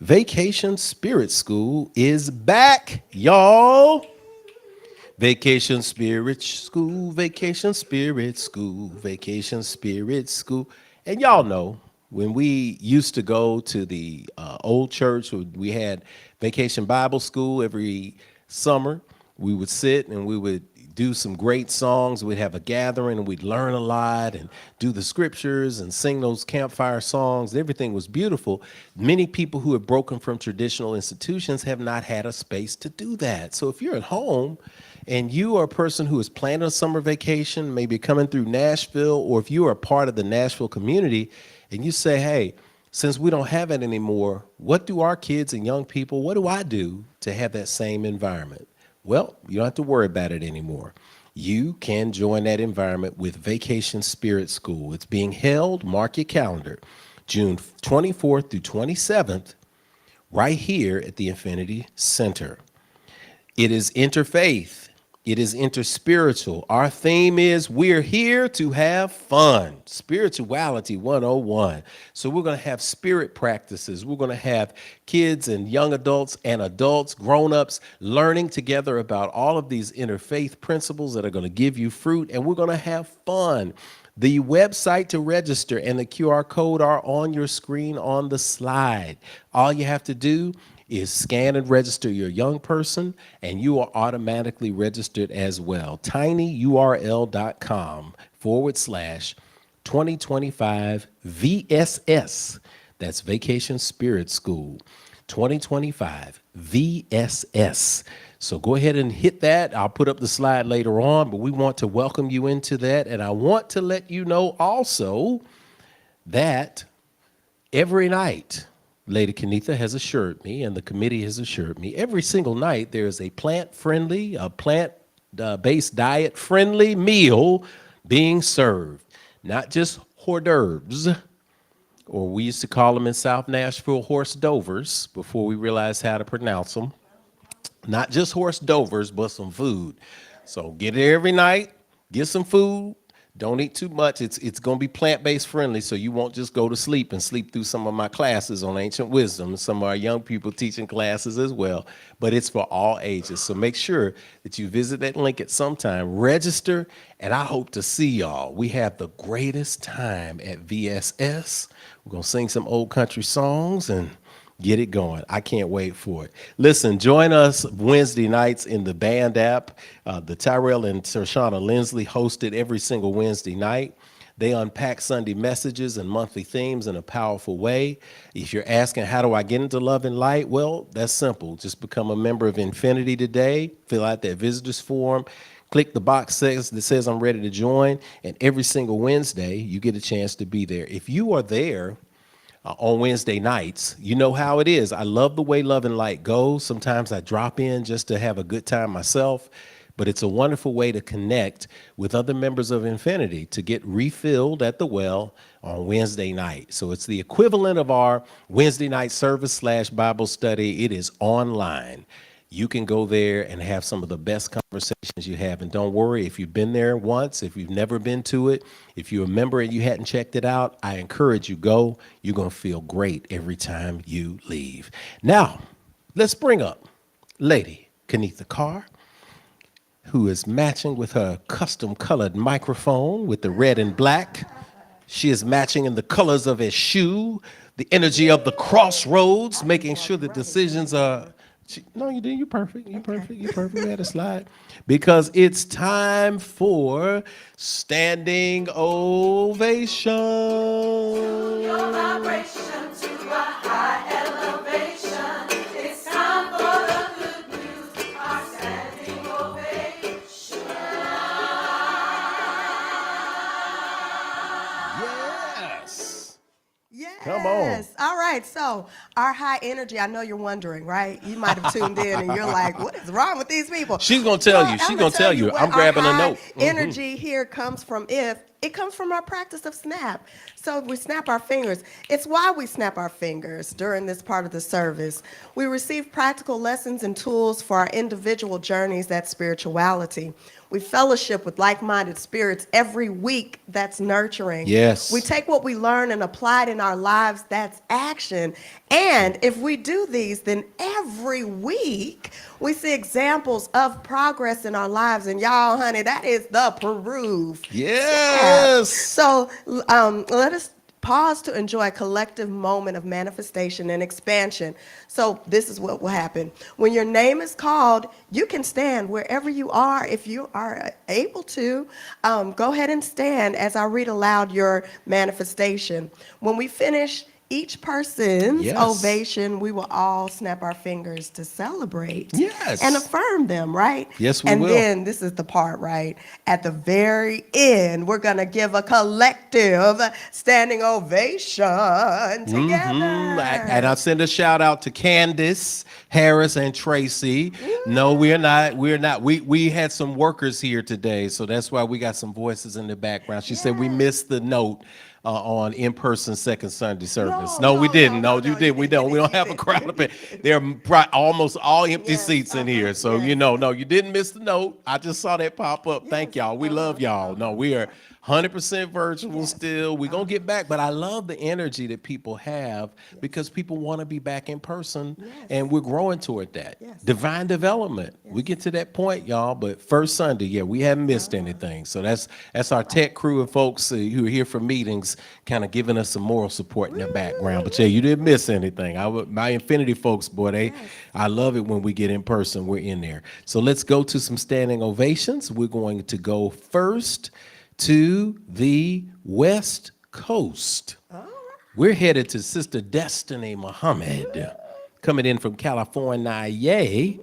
Vacation Spirit School is back, y'all. Vacation Spirit School, Vacation Spirit School, Vacation Spirit School. And y'all know When we used to go to the old church, we had vacation Bible school every summer. We would sit and we would do some great songs. We'd have a gathering and we'd learn a lot and do the scriptures and sing those campfire songs. Everything was beautiful. Many people who have broken from traditional institutions have not had a space to do that. So if you're at home and you are a person who is planning a summer vacation, maybe coming through Nashville, or if you are a part of the Nashville community and you say, hey, since we don't have it anymore, what do our kids and young people, what do I do to have that same environment? Well, you don't have to worry about it anymore. You can join that environment with Vacation Spirit School. It's being held, mark your calendar, June 24th through 27th, right here at the Infinity Center. It is interfaith. It is interspiritual. Our theme is we're here to have fun. Spirituality 101. So we're going to have spirit practices. We're going to have kids and young adults and adults, grown-ups, learning together about all of these interfaith principles that are going to give you fruit, and we're going to have fun. The website to register and the QR code are on your screen on the slide. All you have to do is scan and register your young person, and you are automatically registered as well. tinyurl.com/2025 VSS. That's Vacation Spirit School 2025 VSS. So go ahead and hit that. I'll put up the slide later on, but we want to welcome you into that. And I want to let you know also that every night, Lady Kenitha has assured me, and the committee has assured me, every single night there is a plant-based diet-friendly meal being served. Not just hors d'oeuvres, or we used to call them in South Nashville horse dovers before we realized how to pronounce them. Not just horse dovers, but some food. So get it every night, get some food. Don't eat too much. It's going to be plant-based friendly, so you won't just go to sleep and sleep through some of my classes on ancient wisdom, some of our young people teaching classes as well. But it's for all ages. So make sure that you visit that link at some time, register, and I hope to see y'all. We have the greatest time at VSS. We're going to sing some old country songs and get it going. I can't wait for it. Listen, join us Wednesday nights in the band app. The Tyrell and Tershana Lindsley host it every single Wednesday night. They unpack Sunday messages and monthly themes in a powerful way. If you're asking, how do I get into Love and Light? Well, that's simple. Just become a member of Infinity today. Fill out that visitors form. Click the box that says I'm ready to join. And every single Wednesday, you get a chance to be there. If you are there, on Wednesday nights, you know how it is. I love the way Love and Light goes. Sometimes I drop in just to have a good time myself, but it's a wonderful way to connect with other members of Infinity to get refilled at the well on Wednesday night. So it's the equivalent of our Wednesday night service / Bible study. It is online. You can go there and have some of the best conversations you have. And don't worry, if you've been there once, if you've never been to it, if you're a member and you hadn't checked it out, I encourage you, go. You're going to feel great every time you leave. Now, let's bring up Lady Kenitha Carr, who is matching with her custom colored microphone with the red and black. She is matching in the colors of a shoe, the energy of the crossroads, making sure the decisions are... No, you didn't. You're perfect. You're perfect. You're perfect. We had a slide. Because it's time for standing ovation. Your vibration to a high elevation. It's time for the good news, our standing ovation. Yes. Yes. Come on. All right. So our high energy, I know you're wondering, right? You might have tuned in and you're like, what is wrong with these people? She's going to tell you. She's going to tell you. What I'm grabbing our a high note. Energy here comes from it comes from our practice of snap. So we snap our fingers. It's why we snap our fingers during this part of the service. We receive practical lessons and tools for our individual journeys at spirituality. We fellowship with like-minded spirits every week. That's nurturing. Yes. We take what we learn and apply it in our lives. That's action. And if we do these, then every week we see examples of progress in our lives. And y'all, honey, that is the proof. Yes. So let us Pause to enjoy a collective moment of manifestation and expansion. So this is what will happen. When your name is called, you can stand wherever you are. If you are able to, go ahead and stand as I read aloud your manifestation. When we finish each person's Yes. ovation, we will all snap our fingers to celebrate and Yes. affirm them, right? Yes, we And will. then this is the part, right? At the very end, we're going to give a collective standing ovation And together. I'll send a shout out to Candace, Harris, and Tracy. No, we're not. We're not. We had some workers here today, so that's why we got some voices in the background. She said we Yes. missed the note on in-person second Sunday service. No, No, we no, no, didn't. no, No, you no. You didn't. We didn't get don't. We it. don't You have a didn't. crowd up here. They're almost all empty Yes, seats in here. So yes. no, you didn't miss the note. I just saw that pop up. Thank Yes, y'all. We love y'all. No, we are 100% virtual still. We're going to get back, but I love the energy that people have because people want to be back in person and we're growing toward that. Yes. Divine development. We get to that point, y'all, but first Sunday, yeah, we haven't missed anything. So that's our tech crew and folks who are here for meetings kind of giving us some moral support in the background. But yeah, you didn't miss anything. My Infinity folks, boy, I love it when we get in person. We're in there. So let's go to some standing ovations. We're going to go first to the West Coast. We're headed to Sister Destiny Muhammad, coming in from California. Yay.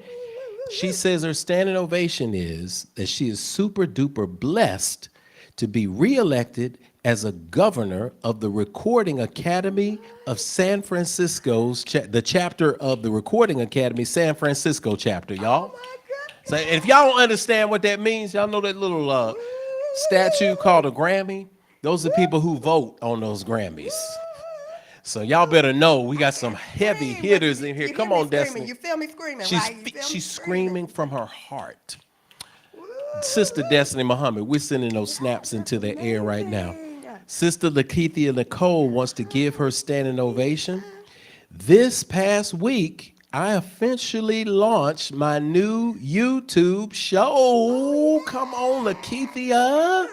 She says her standing ovation is that she is super duper blessed to be reelected as a governor of the Recording Academy of San Francisco's, the chapter of the Recording Academy, San Francisco chapter, y'all. Oh my goodness. So if y'all don't understand what that means, y'all know that little statue called a Grammy? Those are people who vote on those Grammys. So y'all better know we got some heavy Scream. hitters in here. You Come hear me on, screaming. Destiny. You feel me screaming, She's right? You feel me she's screaming from her heart. Sister Woo. Destiny Muhammad, we're sending those snaps into the air right now. Amazing. Sister Lakeithia Nicole wants to give her standing ovation. This past week, I officially launched my new YouTube show. Come on, Lakeithia.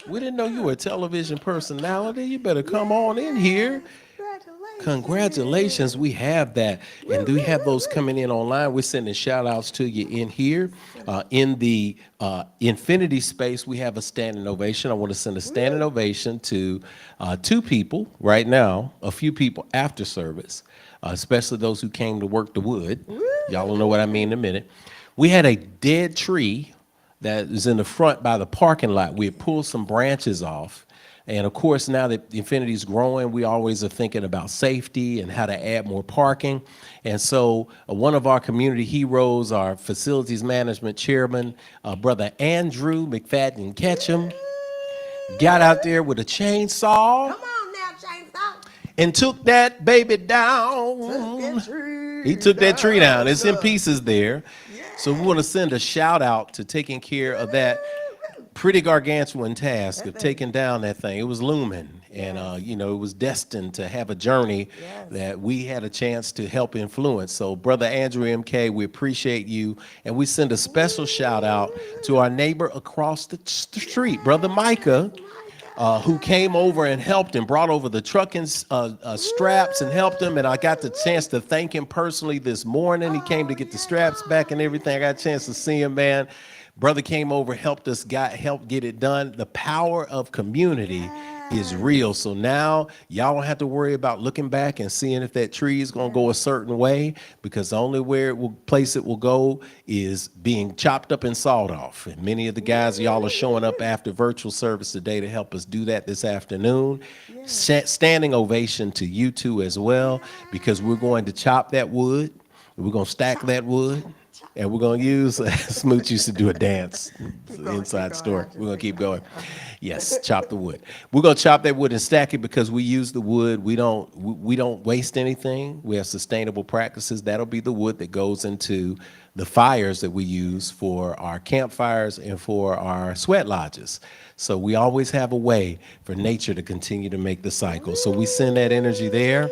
We didn't know you were a television personality. You better come on in here. Congratulations, we have that. And we have those coming in online. We're sending shout outs to you in here. In the Infinity space, we have a standing ovation. I want to send a standing ovation to two people right now, a few people after service, especially those who came to work the wood. Y'all will know what I mean in a minute. We had a dead tree that is in the front by the parking lot. We had pulled some branches off. And of course, now that Infinity is growing, we always are thinking about safety and how to add more parking. And so one of our community heroes, our facilities management chairman, Brother Andrew McFadden Ketchum, got out there with a chainsaw Come on now, chainsaw. and took that baby down. He took that tree down. It's in pieces there. So we want to send a shout out to taking care of that pretty gargantuan task of taking down that thing. It was looming, and it was destined to have a journey that we had a chance to help influence. So, Brother Andrew MK, we appreciate you, and we send a special shout out to our neighbor across the street, Brother Micah, who came over and helped and brought over the trucking straps and helped him. And I got the chance to thank him personally this morning. He came to get the straps back and everything. I got a chance to see him, man. Brother came over, helped get it done. The power of community is real. So now y'all don't have to worry about looking back and seeing if that tree is going to go a certain way, because the only place it will go is being chopped up and sawed off. And many of the guys, y'all are showing up after virtual service today to help us do that this afternoon. Standing ovation to you two as well, because we're going to chop that wood. We're going to stack that wood. And we're going to use, Smooch used to do a dance, inside story. We're going to keep going. Yes, chop the wood. We're going to chop that wood and stack it because we use the wood. We don't waste anything. We have sustainable practices. That'll be the wood that goes into the fires that we use for our campfires and for our sweat lodges. So we always have a way for nature to continue to make the cycle. So we send that energy there.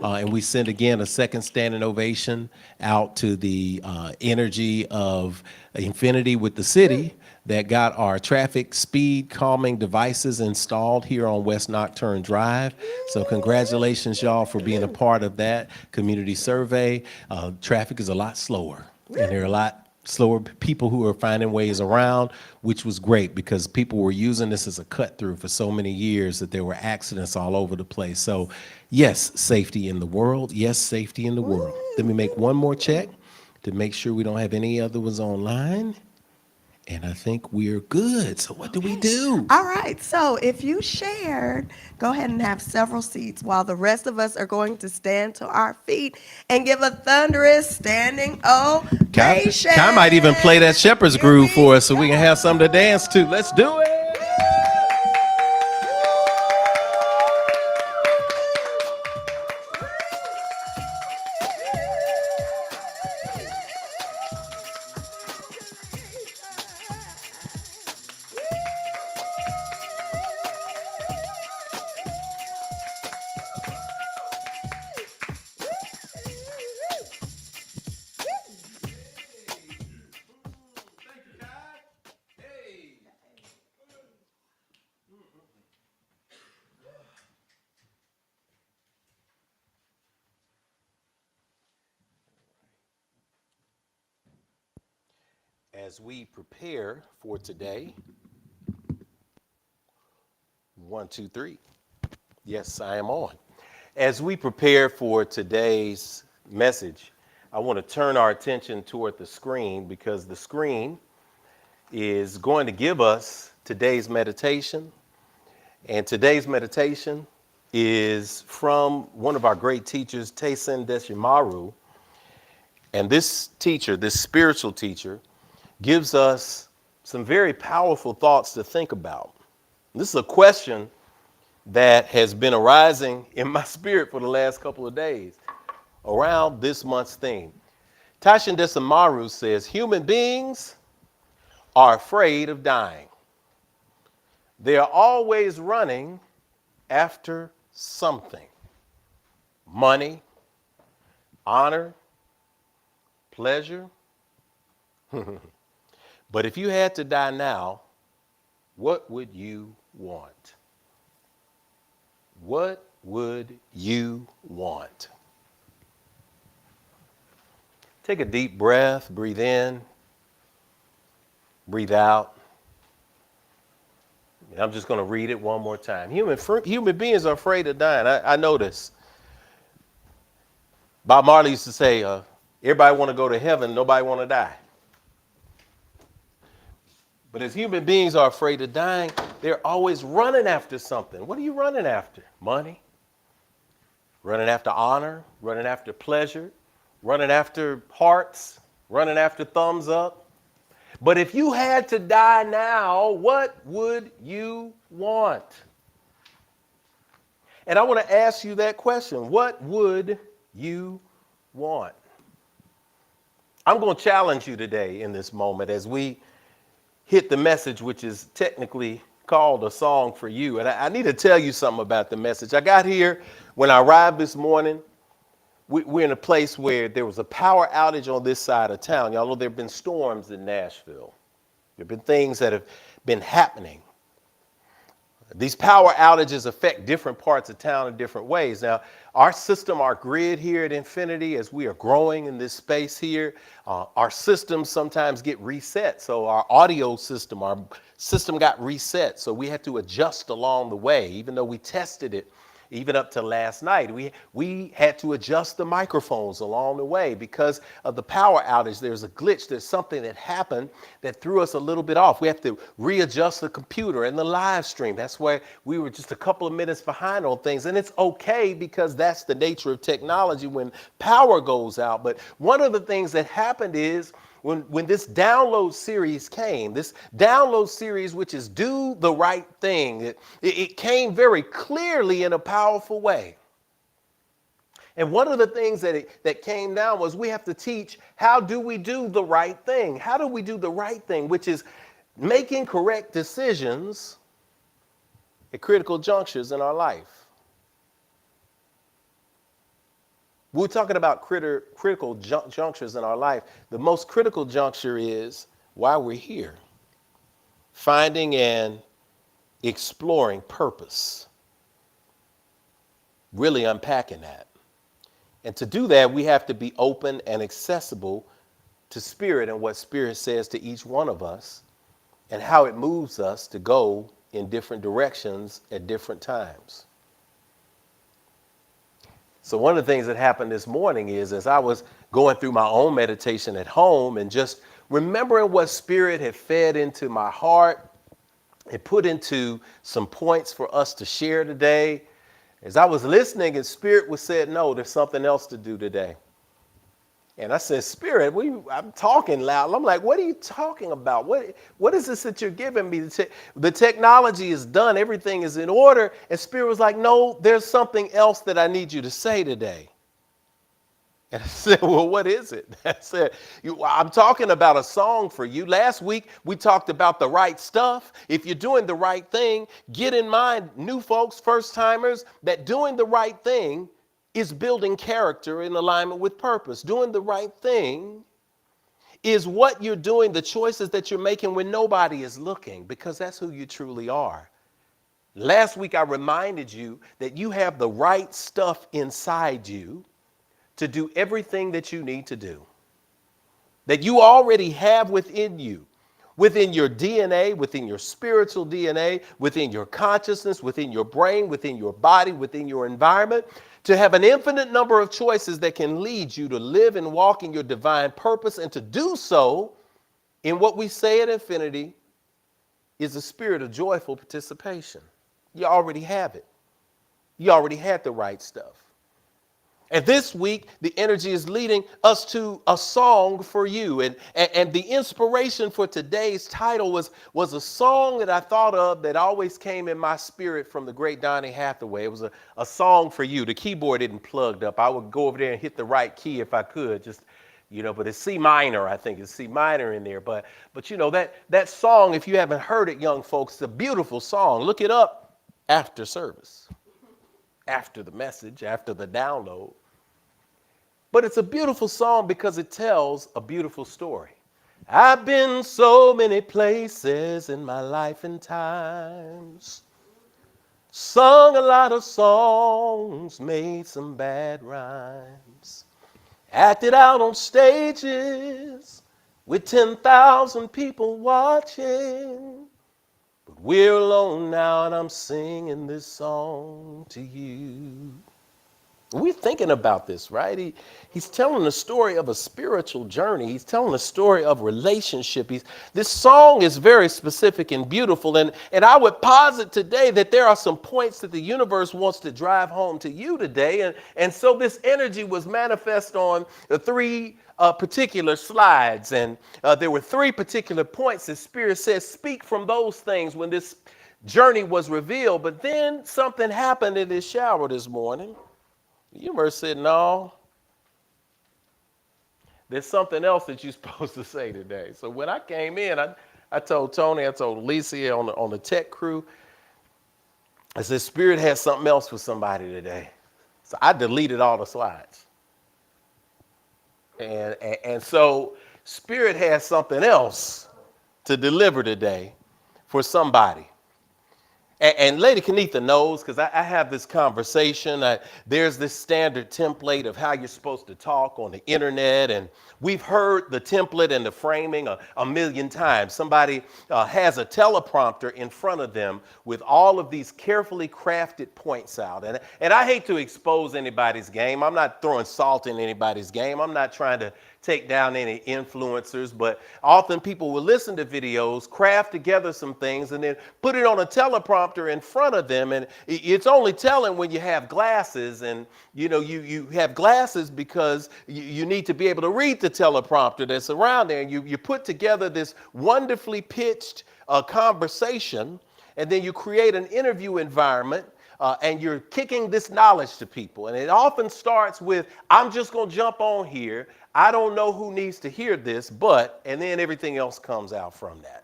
And we send, again, a second standing ovation out to the energy of Infinity with the city. that got our traffic speed calming devices installed here on West Nocturne Drive. So congratulations, y'all, for being a part of that community survey. Traffic is a lot slower, and there are a lot slower people who are finding ways around, which was great because people were using this as a cut through for so many years that there were accidents all over the place. So yes, safety in the world. Yes, safety in the world. Let me make one more check to make sure we don't have any other ones online. And I think we're good. So what do we do? All right, so if you shared, go ahead and have several seats while the rest of us are going to stand to our feet and give a thunderous standing ovation. Kai might even play that shepherd's Here groove for we us so we can have something to dance to. Let's do it. As we prepare for today, 1, 2, 3. Yes, I am on. As we prepare for today's message, I want to turn our attention toward the screen because the screen is going to give us today's meditation. And today's meditation is from one of our great teachers, Taysen Deshimaru. And this teacher, this spiritual teacher, gives us some very powerful thoughts to think about. This is a question that has been arising in my spirit for the last couple of days around this month's theme. Taysen Deshimaru says, human beings are afraid of dying. They are always running after something. Money, honor, pleasure. But if you had to die now, what would you want? What would you want? Take a deep breath, breathe in, breathe out. I'm just going to read it one more time. Human beings are afraid of dying. I know this. Bob Marley used to say, everybody want to go to heaven, nobody want to die. But as human beings are afraid of dying, they're always running after something. What are you running after? Money? Running after honor? Running after pleasure? Running after hearts? Running after thumbs up? But if you had to die now, what would you want? And I want to ask you that question. What would you want? I'm going to challenge you today in this moment as we hit the message, which is technically called a song for you. And I need to tell you something about the message. I got here when I arrived this morning. We're in a place where there was a power outage on this side of town. Y'all know there have been storms in Nashville. There have been things that have been happening. These power outages affect different parts of town in different ways. Now, our system, our grid here at Infinity, as we are growing in this space here, our systems sometimes get reset. So our audio system, our system got reset. So we had to adjust along the way, even though we tested it. Even up to last night, we had to adjust the microphones along the way because of the power outage. There's a glitch. There's something that happened that threw us a little bit off. We have to readjust the computer and the live stream. That's why we were just a couple of minutes behind on things. And it's okay because that's the nature of technology when power goes out. But one of the things that happened is when this download series came, this download series, which is Do the Right Thing, it came very clearly in a powerful way. And one of the things that came down was we have to teach how do we do the right thing? How do we do the right thing, which is making correct decisions at critical junctures in our life. We're talking about critical junctures in our life. The most critical juncture is why we're here. finding and exploring purpose, really unpacking that. And to do that, we have to be open and accessible to Spirit and what Spirit says to each one of us and how it moves us to go in different directions at different times. So one of the things that happened this morning is as I was going through my own meditation at home and just remembering what Spirit had fed into my heart, it put into some points for us to share today. As I was listening and Spirit was said, no, there's something else to do today. And I said, Spirit, I'm talking loud. I'm like, what are you talking about? What is this that you're giving me? The technology is done. Everything is in order. And Spirit was like, no, there's something else that I need you to say today. And I said, well, what is it? I said, I'm talking about a song for you. Last week, we talked about the right stuff. If you're doing the right thing, get in mind, new folks, first timers, that doing the right thing is building character in alignment with purpose. Doing the right thing is what you're doing, the choices that you're making when nobody is looking, because that's who you truly are. Last week, I reminded you that you have the right stuff inside you to do everything that you need to do, that you already have within you, within your DNA, within your spiritual DNA, within your consciousness, within your brain, within your body, within your environment, to have an infinite number of choices that can lead you to live and walk in your divine purpose, and to do so in what we say at Infinity is a spirit of joyful participation. You already have it. You already had the right stuff. And this week, the energy is leading us to a song for you. And the inspiration for today's title was a song that I thought of that always came in my spirit from the great Donny Hathaway. It was a song for you. The keyboard isn't plugged up. I would go over there and hit the right key if I could, but it's C minor, I think. It's C minor in there. But that song, if you haven't heard it, young folks, it's a beautiful song. Look it up after service, after the message, after the download. But it's a beautiful song because it tells a beautiful story. I've been so many places in my life and times, sung a lot of songs, made some bad rhymes, acted out on stages with 10,000 people watching. But we're alone now and I'm singing this song to you. We're thinking about this, right? He's telling the story of a spiritual journey. He's telling the story of relationship. This song is very specific and beautiful. And I would posit today that there are some points that the universe wants to drive home to you today. And so this energy was manifest on the three particular slides. And there were three particular points that Spirit says, speak from those things when this journey was revealed. But then something happened in this shower this morning. The universe said, no, there's something else that you're supposed to say today. So when I came in, I told Tony, I told Alicia on the tech crew, I said, Spirit has something else for somebody today. So I deleted all the slides. And so Spirit has something else to deliver today for somebody. And Lady Kenitha knows, because I have this conversation. There's this standard template of how you're supposed to talk on the internet. And we've heard the template and the framing a million times. Somebody has a teleprompter in front of them with all of these carefully crafted points out. And I hate to expose anybody's game. I'm not throwing salt in anybody's game. I'm not trying to take down any influencers, but often people will listen to videos, craft together some things, and then put it on a teleprompter in front of them. And it's only telling when you have glasses, and you have glasses because you need to be able to read the teleprompter that's around there. And you put together this wonderfully pitched conversation, and then you create an interview environment. And you're kicking this knowledge to people. And it often starts with, I'm just going to jump on here. I don't know who needs to hear this, and then everything else comes out from that.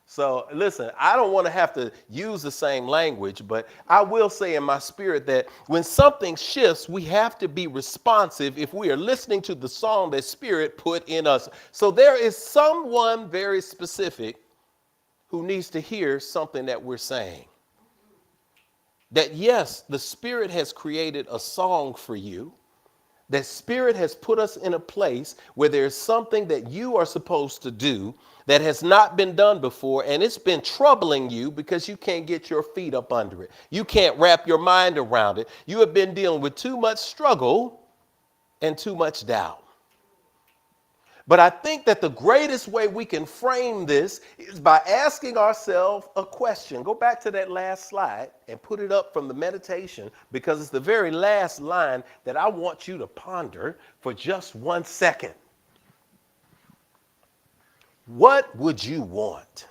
So listen, I don't want to have to use the same language, but I will say in my spirit that when something shifts, we have to be responsive if we are listening to the song that Spirit put in us. So there is someone very specific who needs to hear something that we're saying. That yes, the Spirit has created a song for you. That Spirit has put us in a place where there's something that you are supposed to do that has not been done before, and it's been troubling you because you can't get your feet up under it. You can't wrap your mind around it. You have been dealing with too much struggle and too much doubt. But I think that the greatest way we can frame this is by asking ourselves a question. Go back to that last slide and put it up from the meditation, because it's the very last line that I want you to ponder for just 1 second. What would you want?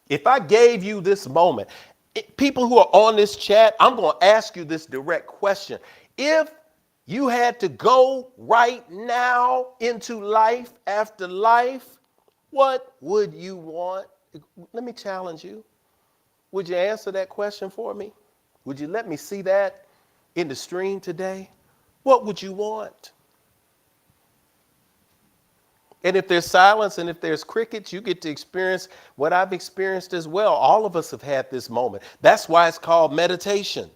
If I gave you this moment, people who are on this chat, I'm going to ask you this direct question. If you had to go right now into life after life, what would you want? Let me challenge you. Would you answer that question for me? Would you let me see that in the stream today? What would you want? And if there's silence and if there's crickets, you get to experience what I've experienced as well. All of us have had this moment. That's why it's called meditation.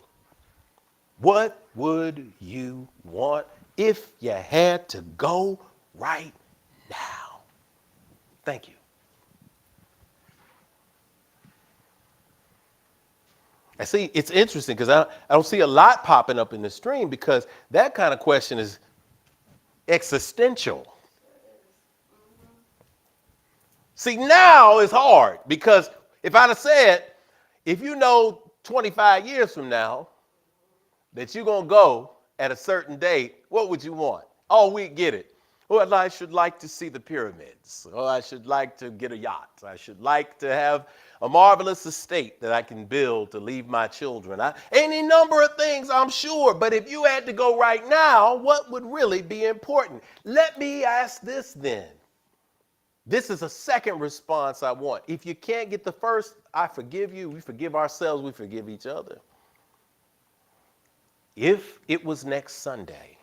What would you want if you had to go right now? Thank you. I see, it's interesting because I don't see a lot popping up in the stream, because that kind of question is existential. See, now it's hard, because if I'd have said, if you know 25 years from now that you're going to go at a certain date, what would you want? Oh, we get it. Well, I should like to see the pyramids. Oh, I should like to get a yacht. I should like to have a marvelous estate that I can build to leave my children. Any number of things, I'm sure. But if you had to go right now, what would really be important? Let me ask this then. This is a second response I want. If you can't get the first, I forgive you. We forgive ourselves. We forgive each other. If it was next Sunday,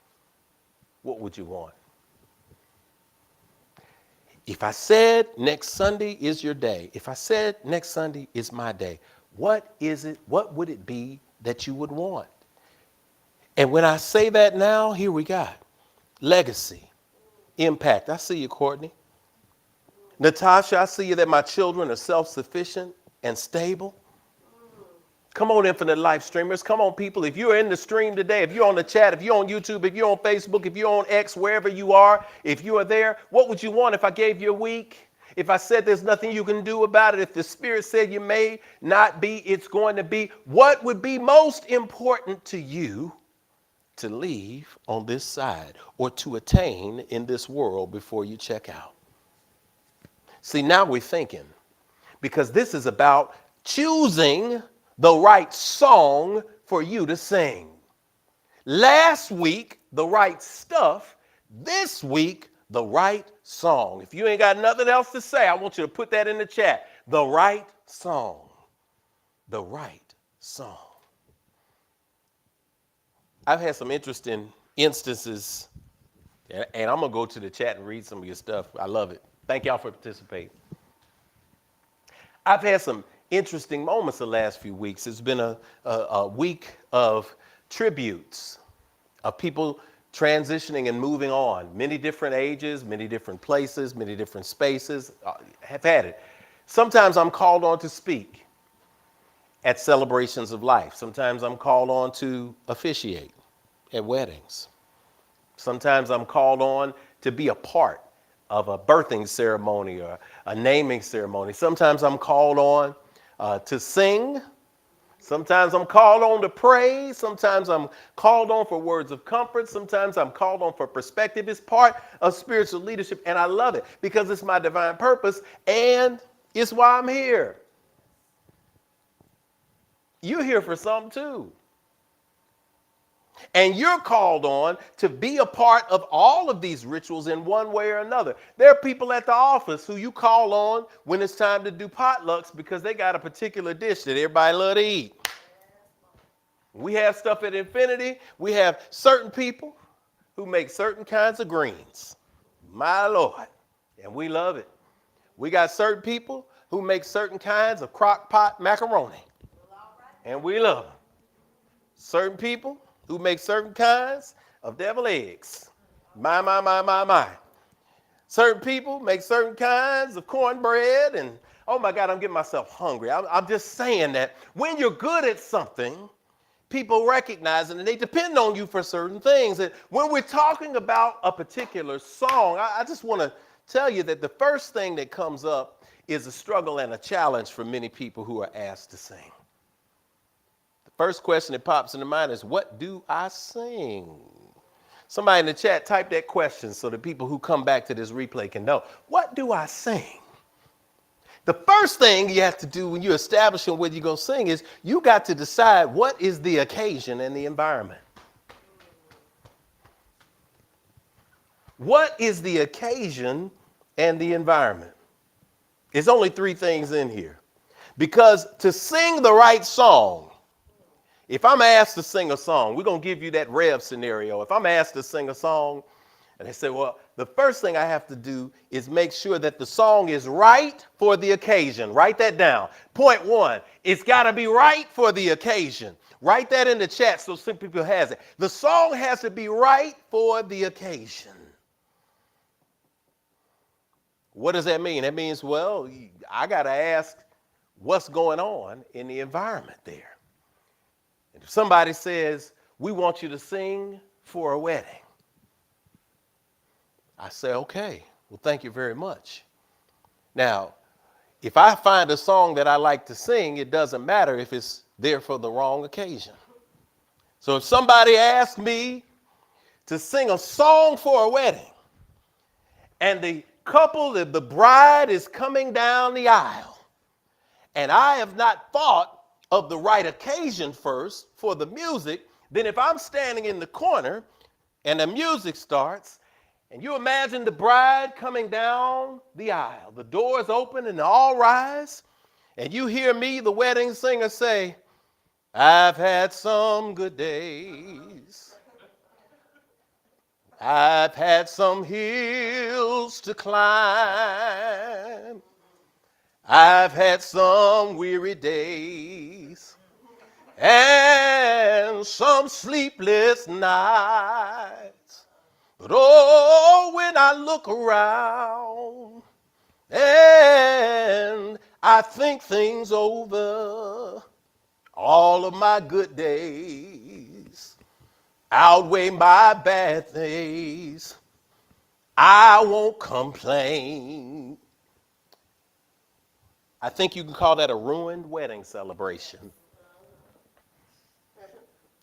what would you want? If I said next Sunday is your day, if I said next Sunday is my day, what is it? What would it be that you would want? And when I say that now, here we got legacy, impact. I see you, Courtney. Natasha, I see you that my children are self-sufficient and stable. Come on, Infinite Life streamers. Come on, people. If you're in the stream today, if you're on the chat, if you're on YouTube, if you're on Facebook, if you're on X, wherever you are, if you are there, what would you want if I gave you a week? If I said there's nothing you can do about it, if the Spirit said you may not be, it's going to be, what would be most important to you to leave on this side or to attain in this world before you check out? See, now we're thinking, because this is about choosing the right song for you to sing. Last week, the right stuff. This week, the right song. If you ain't got nothing else to say, I want you to put that in the chat. The right song. The right song. I've had some interesting instances, and I'm going to go to the chat and read some of your stuff. I love it. Thank y'all for participating. I've had some interesting moments the last few weeks. It's been a week of tributes, of people transitioning and moving on. Many different ages, many different places, many different spaces. Have had it. Sometimes I'm called on to speak at celebrations of life. Sometimes I'm called on to officiate at weddings. Sometimes I'm called on to be a part of a birthing ceremony or a naming ceremony. Sometimes I'm called on to sing. Sometimes I'm called on to pray. Sometimes I'm called on for words of comfort. Sometimes I'm called on for perspective. It's part of spiritual leadership, and I love it because it's my divine purpose, and it's why I'm here. You're here for something too. And you're called on to be a part of all of these rituals in one way or another. There are people at the office who you call on when it's time to do potlucks because they got a particular dish that everybody love to eat. We have stuff at Infinity. We have certain people who make certain kinds of greens. My Lord. And we love it. We got certain people who make certain kinds of crock pot macaroni, and we love them. Certain people who make certain kinds of devil eggs. My. Certain people make certain kinds of cornbread, and oh my God, I'm getting myself hungry. I'm just saying that when you're good at something, people recognize it and they depend on you for certain things. And when we're talking about a particular song, I just want to tell you that the first thing that comes up is a struggle and a challenge for many people who are asked to sing. The first question that pops into mind is, what do I sing? Somebody in the chat type that question so that people who come back to this replay can know, what do I sing? The first thing you have to do when you're establishing whether you're going to sing is you got to decide what is the occasion and the environment. What is the occasion and the environment? There's only three things in here. Because to sing the right song, if I'm asked to sing a song, we're going to give you that Rev scenario. If I'm asked to sing a song, and they say, well, the first thing I have to do is make sure that the song is right for the occasion. Write that down. Point one, it's got to be right for the occasion. Write that in the chat so some people has it. The song has to be right for the occasion. What does that mean? That means, well, I got to ask what's going on in the environment there. And if somebody says, we want you to sing for a wedding, I say, okay, well, thank you very much. Now, if I find a song that I like to sing, it doesn't matter if it's there for the wrong occasion. So if somebody asks me to sing a song for a wedding, and the couple, the bride is coming down the aisle, and I have not thought of the right occasion first for the music, then if I'm standing in the corner and the music starts, and you imagine the bride coming down the aisle, the doors open and all rise, and you hear me, the wedding singer, say, I've had some good days. I've had some hills to climb. I've had some weary days and some sleepless nights. But oh, when I look around and I think things over, all of my good days outweigh my bad days. I won't complain. I think you can call that a ruined wedding celebration.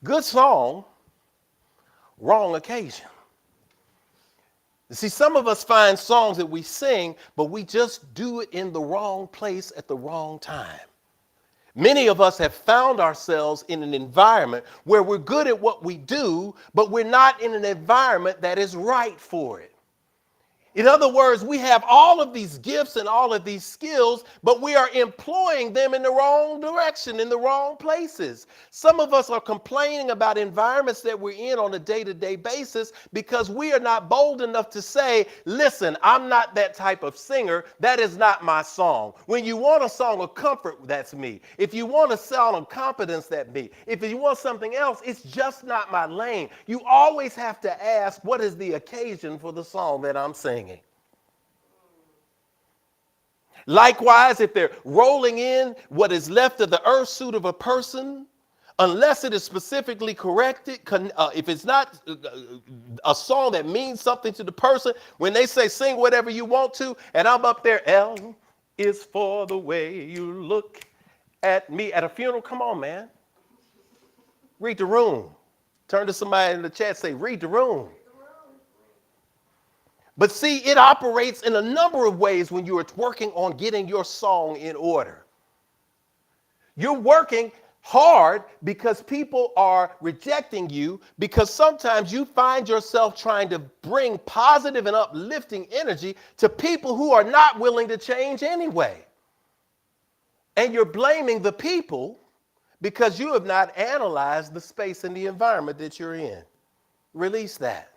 Good song, wrong occasion. You see, some of us find songs that we sing, but we just do it in the wrong place at the wrong time. Many of us have found ourselves in an environment where we're good at what we do, but we're not in an environment that is right for it. In other words, we have all of these gifts and all of these skills, but we are employing them in the wrong direction, in the wrong places. Some of us are complaining about environments that we're in on a day-to-day basis because we are not bold enough to say, listen, I'm not that type of singer. That is not my song. When you want a song of comfort, that's me. If you want a song of confidence, that's me. If you want something else, it's just not my lane. You always have to ask, what is the occasion for the song that I'm singing? Likewise, if they're rolling in what is left of the earth suit of a person, unless it is specifically corrected, if it's not a song that means something to the person, when they say sing whatever you want to, and I'm up there, L is for the way you look at me at a funeral, come on, man. Read the room. Turn to somebody in the chat, say, read the room. But see, it operates in a number of ways when you are working on getting your song in order. You're working hard because people are rejecting you, because sometimes you find yourself trying to bring positive and uplifting energy to people who are not willing to change anyway. And you're blaming the people because you have not analyzed the space and the environment that you're in. Release that.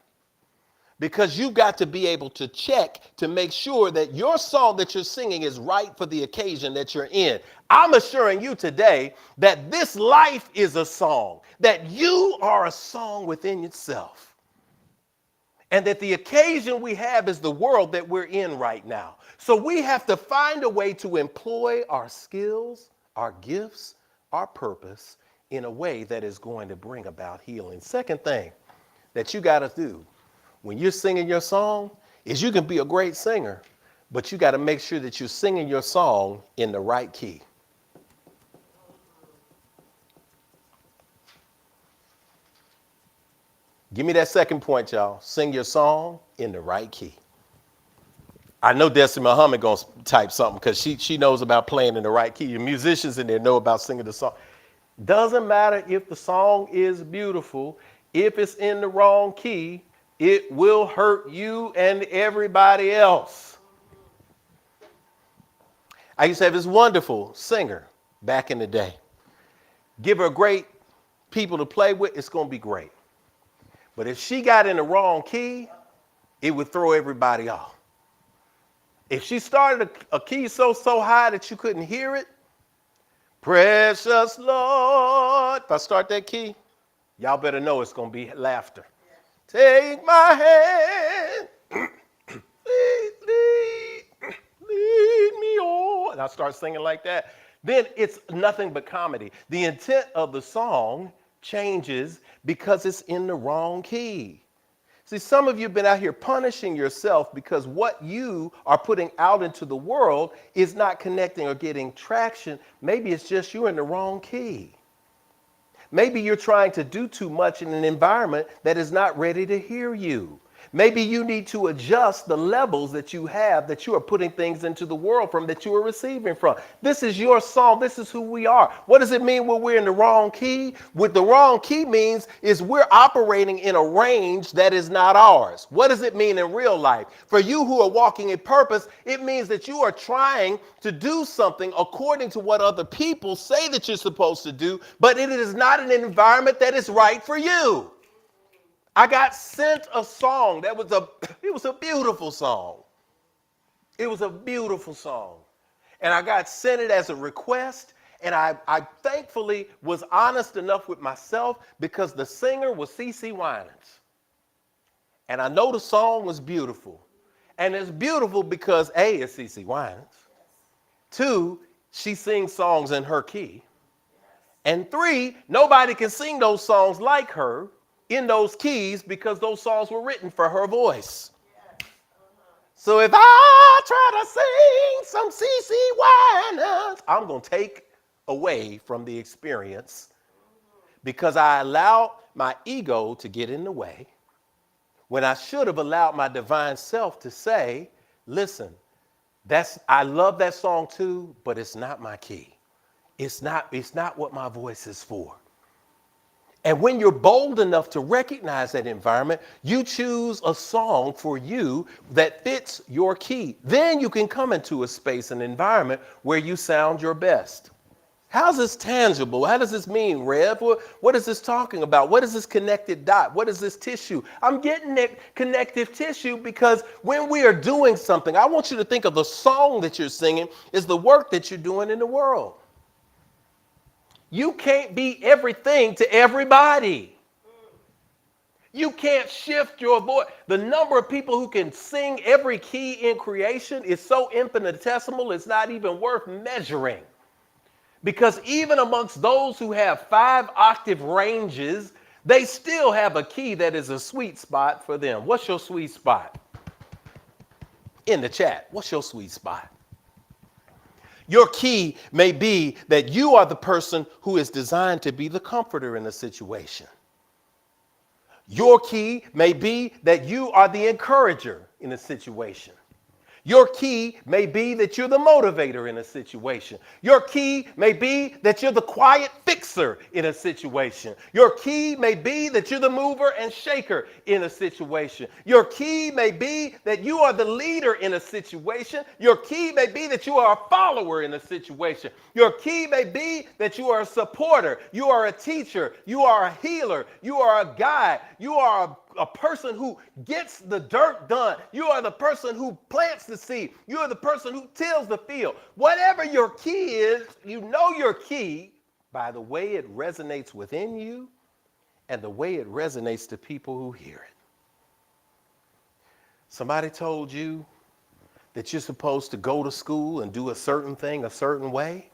because you've got to be able to check to make sure that your song that you're singing is right for the occasion that you're in. I'm assuring you today that this life is a song, that you are a song within itself, and that the occasion we have is the world that we're in right now. So we have to find a way to employ our skills, our gifts, our purpose in a way that is going to bring about healing. Second thing that you got to do when you're singing your song is you can be a great singer, but you got to make sure that you're singing your song in the right key. Give me that second point, y'all. Sing your song in the right key. I know Destiny Muhammad going to type something because she knows about playing in the right key. Your musicians in there know about singing the song. Doesn't matter if the song is beautiful. If it's in the wrong key, it will hurt you and everybody else. I used to have this wonderful singer back in the day. Give her great people to play with, it's going to be great. But if she got in the wrong key, it would throw everybody off. If she started a key so high that you couldn't hear it, precious Lord, if I start that key, y'all better know it's going to be laughter. Take my hand, lead me on. And I start singing like that. Then it's nothing but comedy. The intent of the song changes because it's in the wrong key. See, some of you have been out here punishing yourself because what you are putting out into the world is not connecting or getting traction. Maybe it's just you're in the wrong key. Maybe you're trying to do too much in an environment that is not ready to hear you. Maybe you need to adjust the levels that you have, that you are putting things into the world from, that you are receiving from. This is your song. This is who we are. What does it mean when we're in the wrong key? What the wrong key means is we're operating in a range that is not ours. What does it mean in real life? For you who are walking in purpose, it means that you are trying to do something according to what other people say that you're supposed to do, but it is not an environment that is right for you. I got sent a song it was a beautiful song. It was a beautiful song. And I got sent it as a request. And I thankfully was honest enough with myself because the singer was CeCe Winans. And I know the song was beautiful. And it's beautiful because A, it's CeCe Winans. 2, she sings songs in her key. And 3, nobody can sing those songs like her in those keys because those songs were written for her voice. So if I try to sing some CeCe Winans, I'm going to take away from the experience because I allowed my ego to get in the way when I should have allowed my divine self to say, listen, I love that song too, but it's not my key. It's not what my voice is for. And when you're bold enough to recognize that environment, you choose a song for you that fits your key. Then you can come into a space, an environment where you sound your best. How's this tangible? How does this mean, Rev? What is this talking about? What is this connected dot? What is this tissue? I'm getting that connective tissue because when we are doing something, I want you to think of the song that you're singing is the work that you're doing in the world. You can't be everything to everybody. You can't shift your voice. The number of people who can sing every key in creation is so infinitesimal, it's not even worth measuring. Because even amongst those who have 5-octave ranges, they still have a key that is a sweet spot for them. What's your sweet spot? In the chat, what's your sweet spot? Your key may be that you are the person who is designed to be the comforter in a situation. Your key may be that you are the encourager in a situation. Your key may be that you're the motivator in a situation. Your key may be that you're the quiet fixer in a situation. Your key may be that you're the mover and shaker in a situation. Your key may be that you are the leader in a situation. Your key may be that you are a follower in a situation. Your key may be that you are a supporter. You are a teacher. You are a healer. You are a guide. You are a person who gets the dirt done. You are the person who plants the seed. You are the person who tills the field. Whatever your key is, you know your key by the way it resonates within you and the way it resonates to people who hear it. Somebody told you that you're supposed to go to school and do a certain thing a certain way,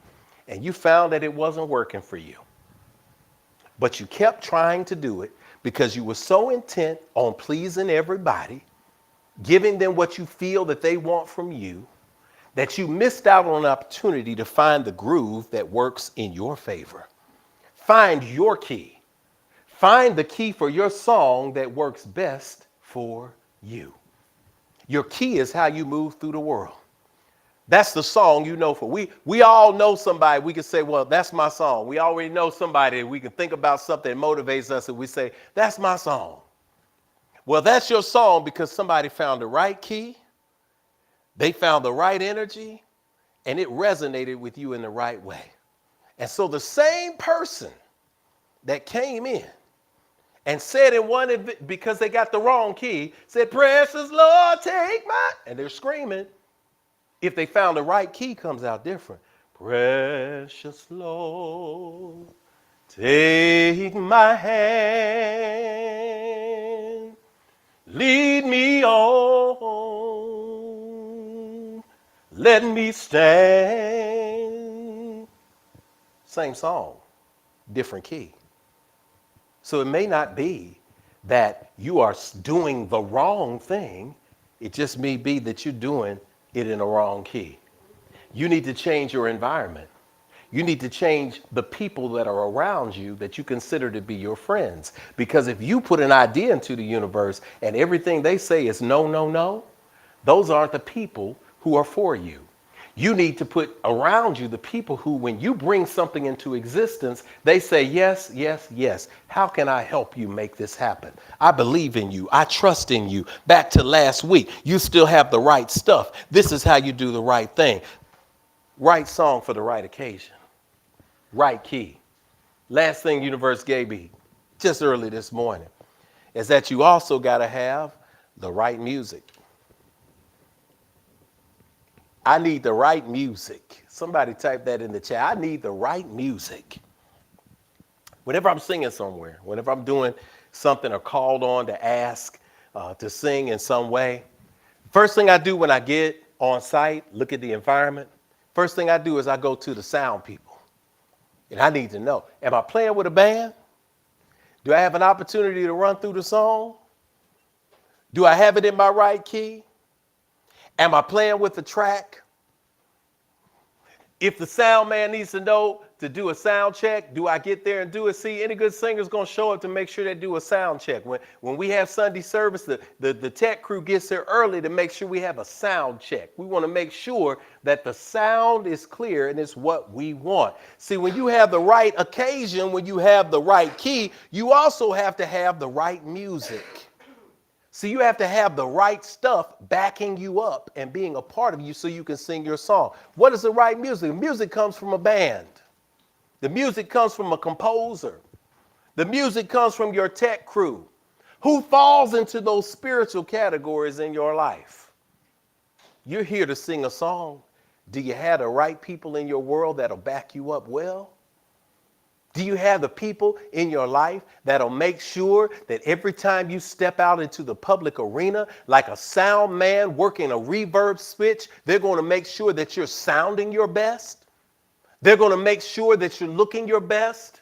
and you found that it wasn't working for you. But you kept trying to do it because you were so intent on pleasing everybody, giving them what you feel that they want from you, that you missed out on an opportunity to find the groove that works in your favor. Find your key. Find the key for your song that works best for you. Your key is how you move through the world. That's the song you know for. We all know somebody. We can say, well, that's my song. We already know somebody. We can think about something that motivates us and we say, that's my song. Well, that's your song because somebody found the right key. They found the right energy and it resonated with you in the right way. And so the same person that came in and said in one, because they got the wrong key, said, precious Lord, take my, and they're screaming. If they found the right key, comes out different. Precious Lord, take my hand, lead me on, let me stand. Same song, different key. So it may not be that you are doing the wrong thing. It just may be that you're doing it in the wrong key. You need to change your environment. You need to change the people that are around you that you consider to be your friends. Because if you put an idea into the universe and everything they say is no, no, no, those aren't the people who are for you. You need to put around you the people who, when you bring something into existence, they say, yes, yes, yes. How can I help you make this happen? I believe in you. I trust in you. Back to last week, you still have the right stuff. This is how you do the right thing. Right song for the right occasion. Right key. Last thing universe gave me just early this morning is that you also got to have the right music. I need the right music. Somebody type that in the chat. I need the right music. Whenever I'm singing somewhere, whenever I'm doing something or called on to ask to sing in some way, first thing I do when I get on site, look at the environment, first thing I do is I go to the sound people. And I need to know, am I playing with a band? Do I have an opportunity to run through the song? Do I have it in my right key? Am I playing with the track? If the sound man needs to know to do a sound check, do I get there and do it? See, any good singer is going to show up to make sure they do a sound check. When we have Sunday service, the tech crew gets there early to make sure we have a sound check. We want to make sure that the sound is clear and it's what we want. See, when you have the right occasion, when you have the right key, you also have to have the right music. So you have to have the right stuff backing you up and being a part of you so you can sing your song. What is the right music? Music comes from a band. The music comes from a composer. The music comes from your tech crew. Who falls into those spiritual categories in your life? You're here to sing a song. Do you have the right people in your world that'll back you up well? Do you have the people in your life that'll make sure that every time you step out into the public arena, like a sound man working a reverb switch, they're going to make sure that you're sounding your best? They're going to make sure that you're looking your best?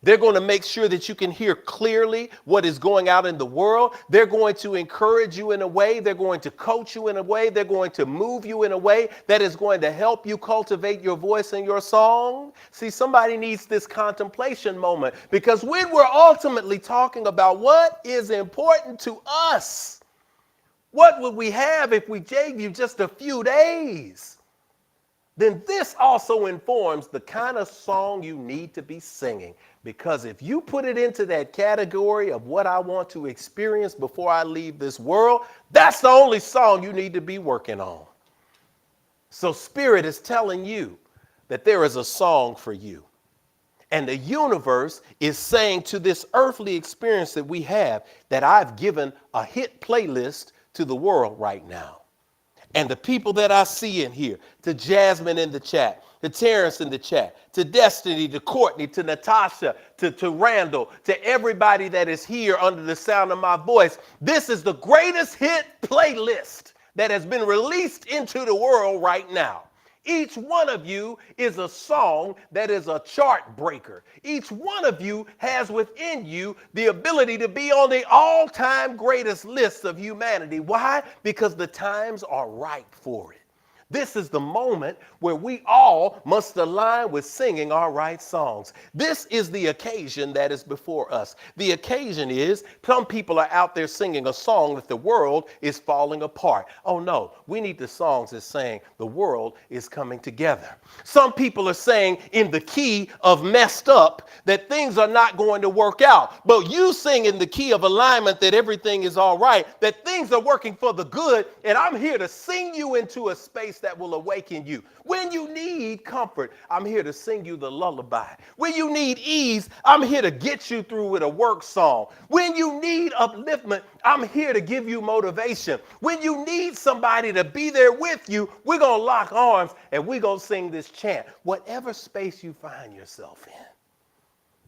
They're going to make sure that you can hear clearly what is going out in the world. They're going to encourage you in a way. They're going to coach you in a way. They're going to move you in a way that is going to help you cultivate your voice and your song. See, somebody needs this contemplation moment, because when we're ultimately talking about what is important to us, what would we have if we gave you just a few days? Then this also informs the kind of song you need to be singing. Because if you put it into that category of what I want to experience before I leave this world, that's the only song you need to be working on. So Spirit is telling you that there is a song for you. And the universe is saying to this earthly experience that we have that I've given a hit playlist to the world right now. And the people that I see in here, to Jasmine in the chat, to Terrence in the chat, to Destiny, to Courtney, to Natasha, to Randall, to everybody that is here under the sound of my voice, this is the greatest hit playlist that has been released into the world right now. Each one of you is a song that is a chart breaker. Each one of you has within you the ability to be on the all-time greatest list of humanity. Why? Because the times are ripe for it. This is the moment where we all must align with singing our right songs. This is the occasion that is before us. The occasion is some people are out there singing a song that the world is falling apart. Oh no, we need the songs that saying the world is coming together. Some people are saying in the key of messed up that things are not going to work out. But you sing in the key of alignment that everything is all right, that things are working for the good, and I'm here to sing you into a space that will awaken you. When you need comfort, I'm here to sing you the lullaby. When you need ease, I'm here to get you through with a work song. When you need upliftment, I'm here to give you motivation. When you need somebody to be there with you, we're going to lock arms and we're going to sing this chant. Whatever space you find yourself in,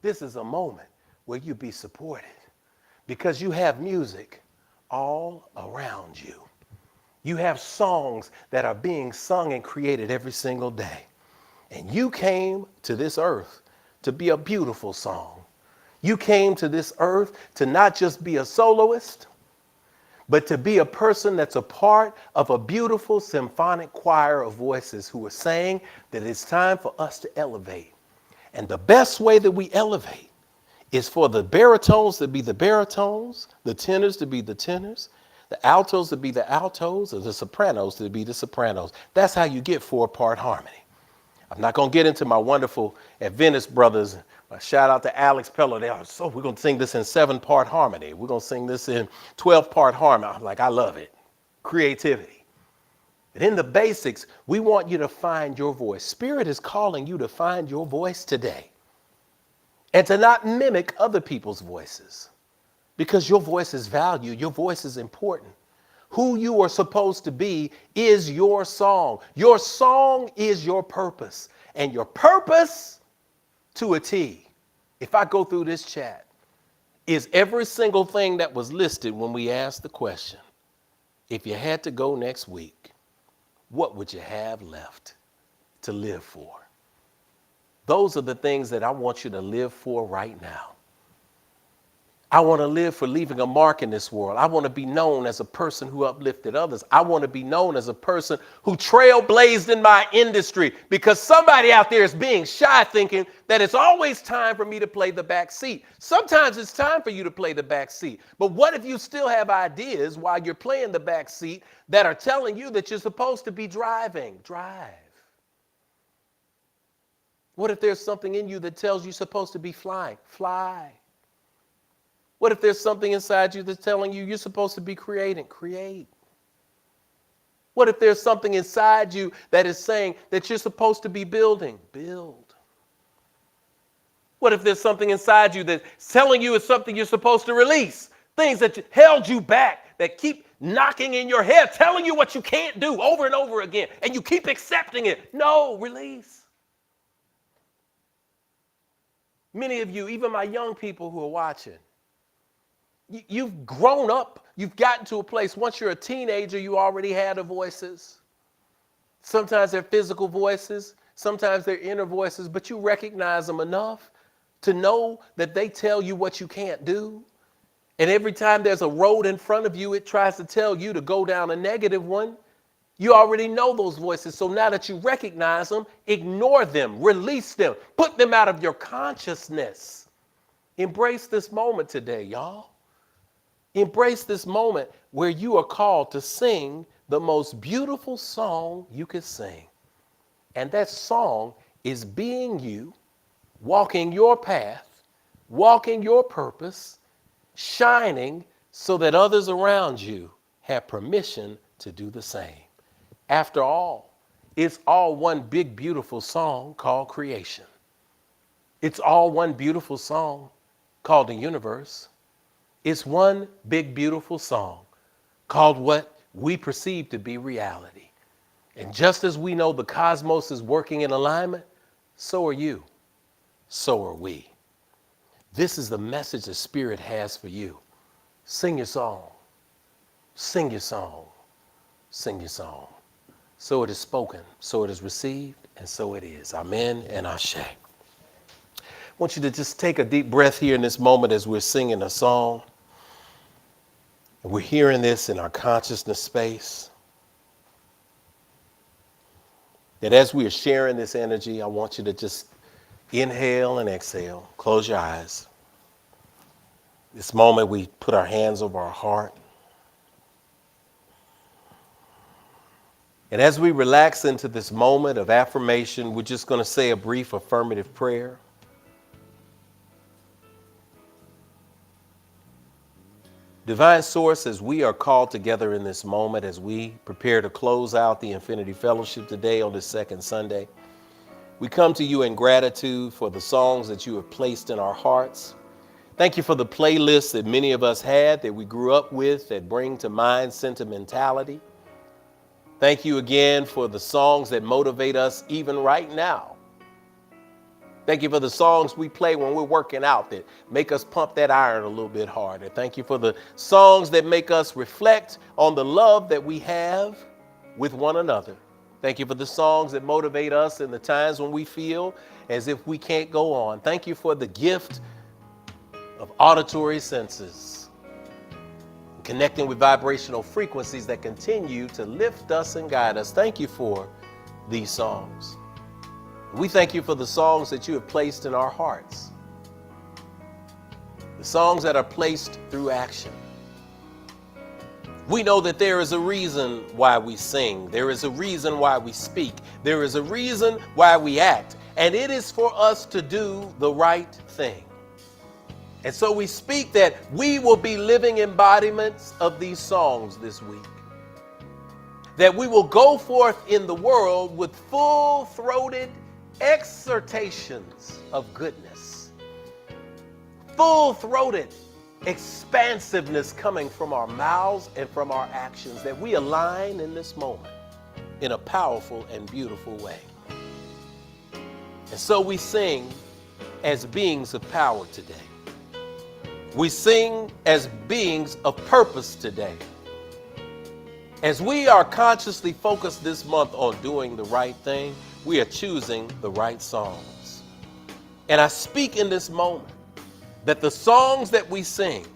this is a moment where you be supported because you have music all around you. You have songs that are being sung and created every single day. And you came to this earth to be a beautiful song. You came to this earth to not just be a soloist, but to be a person that's a part of a beautiful symphonic choir of voices who are saying that it's time for us to elevate. And the best way that we elevate is for the baritones to be the baritones, the tenors to be the tenors, the altos to be the altos, or the sopranos to be the sopranos. That's how you get 4-part harmony. I'm not going to get into my wonderful Adventist brothers. Shout out to Alex Pello. We're going to sing this in 7-part harmony. We're going to sing this in 12-part harmony. I'm like, I love it. Creativity. But in the basics, we want you to find your voice. Spirit is calling you to find your voice today and to not mimic other people's voices. Because your voice is valued, your voice is important. Who you are supposed to be is your song. Your song is your purpose. And your purpose, to a T, if I go through this chat, is every single thing that was listed when we asked the question, if you had to go next week, what would you have left to live for? Those are the things that I want you to live for right now. I want to live for leaving a mark in this world. I want to be known as a person who uplifted others. I want to be known as a person who trailblazed in my industry, because somebody out there is being shy thinking that it's always time for me to play the back seat. Sometimes it's time for you to play the back seat. But what if you still have ideas while you're playing the back seat that are telling you that you're supposed to be driving? Drive. What if there's something in you that tells you're supposed to be flying? Fly. What if there's something inside you that's telling you you're supposed to be creating? Create. What if there's something inside you that is saying that you're supposed to be building? Build. What if there's something inside you that's telling you it's something you're supposed to release? Things that held you back, that keep knocking in your head, telling you what you can't do over and over again, and you keep accepting it. No, release. Many of you, even my young people who are watching, you've grown up. You've gotten to a place, once you're a teenager, you already had the voices. Sometimes they're physical voices. Sometimes they're inner voices, but you recognize them enough to know that they tell you what you can't do. And every time there's a road in front of you, it tries to tell you to go down a negative one. You already know those voices. So now that you recognize them, ignore them, release them, put them out of your consciousness. Embrace this moment today, y'all. Embrace this moment where you are called to sing the most beautiful song you could sing. And that song is being you, walking your path, walking your purpose, shining so that others around you have permission to do the same. After all, it's all one big, beautiful song called creation. It's all one beautiful song called the universe. It's one big, beautiful song called what we perceive to be reality. And just as we know the cosmos is working in alignment, so are you. So are we. This is the message the Spirit has for you. Sing your song. Sing your song. Sing your song. So it is spoken, so it is received, and so it is. Amen and Ashe. I want you to just take a deep breath here in this moment as we're singing a song. And we're hearing this in our consciousness space. That as we are sharing this energy, I want you to just inhale and exhale. Close your eyes. This moment we put our hands over our heart. And as we relax into this moment of affirmation, we're just going to say a brief affirmative prayer. Divine Source, as we are called together in this moment, as we prepare to close out the Infinity Fellowship today on this second Sunday, we come to you in gratitude for the songs that you have placed in our hearts. Thank you for the playlists that many of us had, that we grew up with, that bring to mind sentimentality. Thank you again for the songs that motivate us even right now. Thank you for the songs we play when we're working out that make us pump that iron a little bit harder. Thank you for the songs that make us reflect on the love that we have with one another. Thank you for the songs that motivate us in the times when we feel as if we can't go on. Thank you for the gift of auditory senses, connecting with vibrational frequencies that continue to lift us and guide us. Thank you for these songs. We thank you for the songs that you have placed in our hearts, the songs that are placed through action. We know that there is a reason why we sing. There is a reason why we speak. There is a reason why we act. And it is for us to do the right thing. And so we speak that we will be living embodiments of these songs this week. That we will go forth in the world with full-throated exhortations of goodness. Full-throated expansiveness coming from our mouths and from our actions, that we align in this moment in a powerful and beautiful way. And so we sing as beings of power today. We sing as beings of purpose today. As we are consciously focused this month on doing the right thing, we are choosing the right songs. And I speak in this moment that the songs that we sing,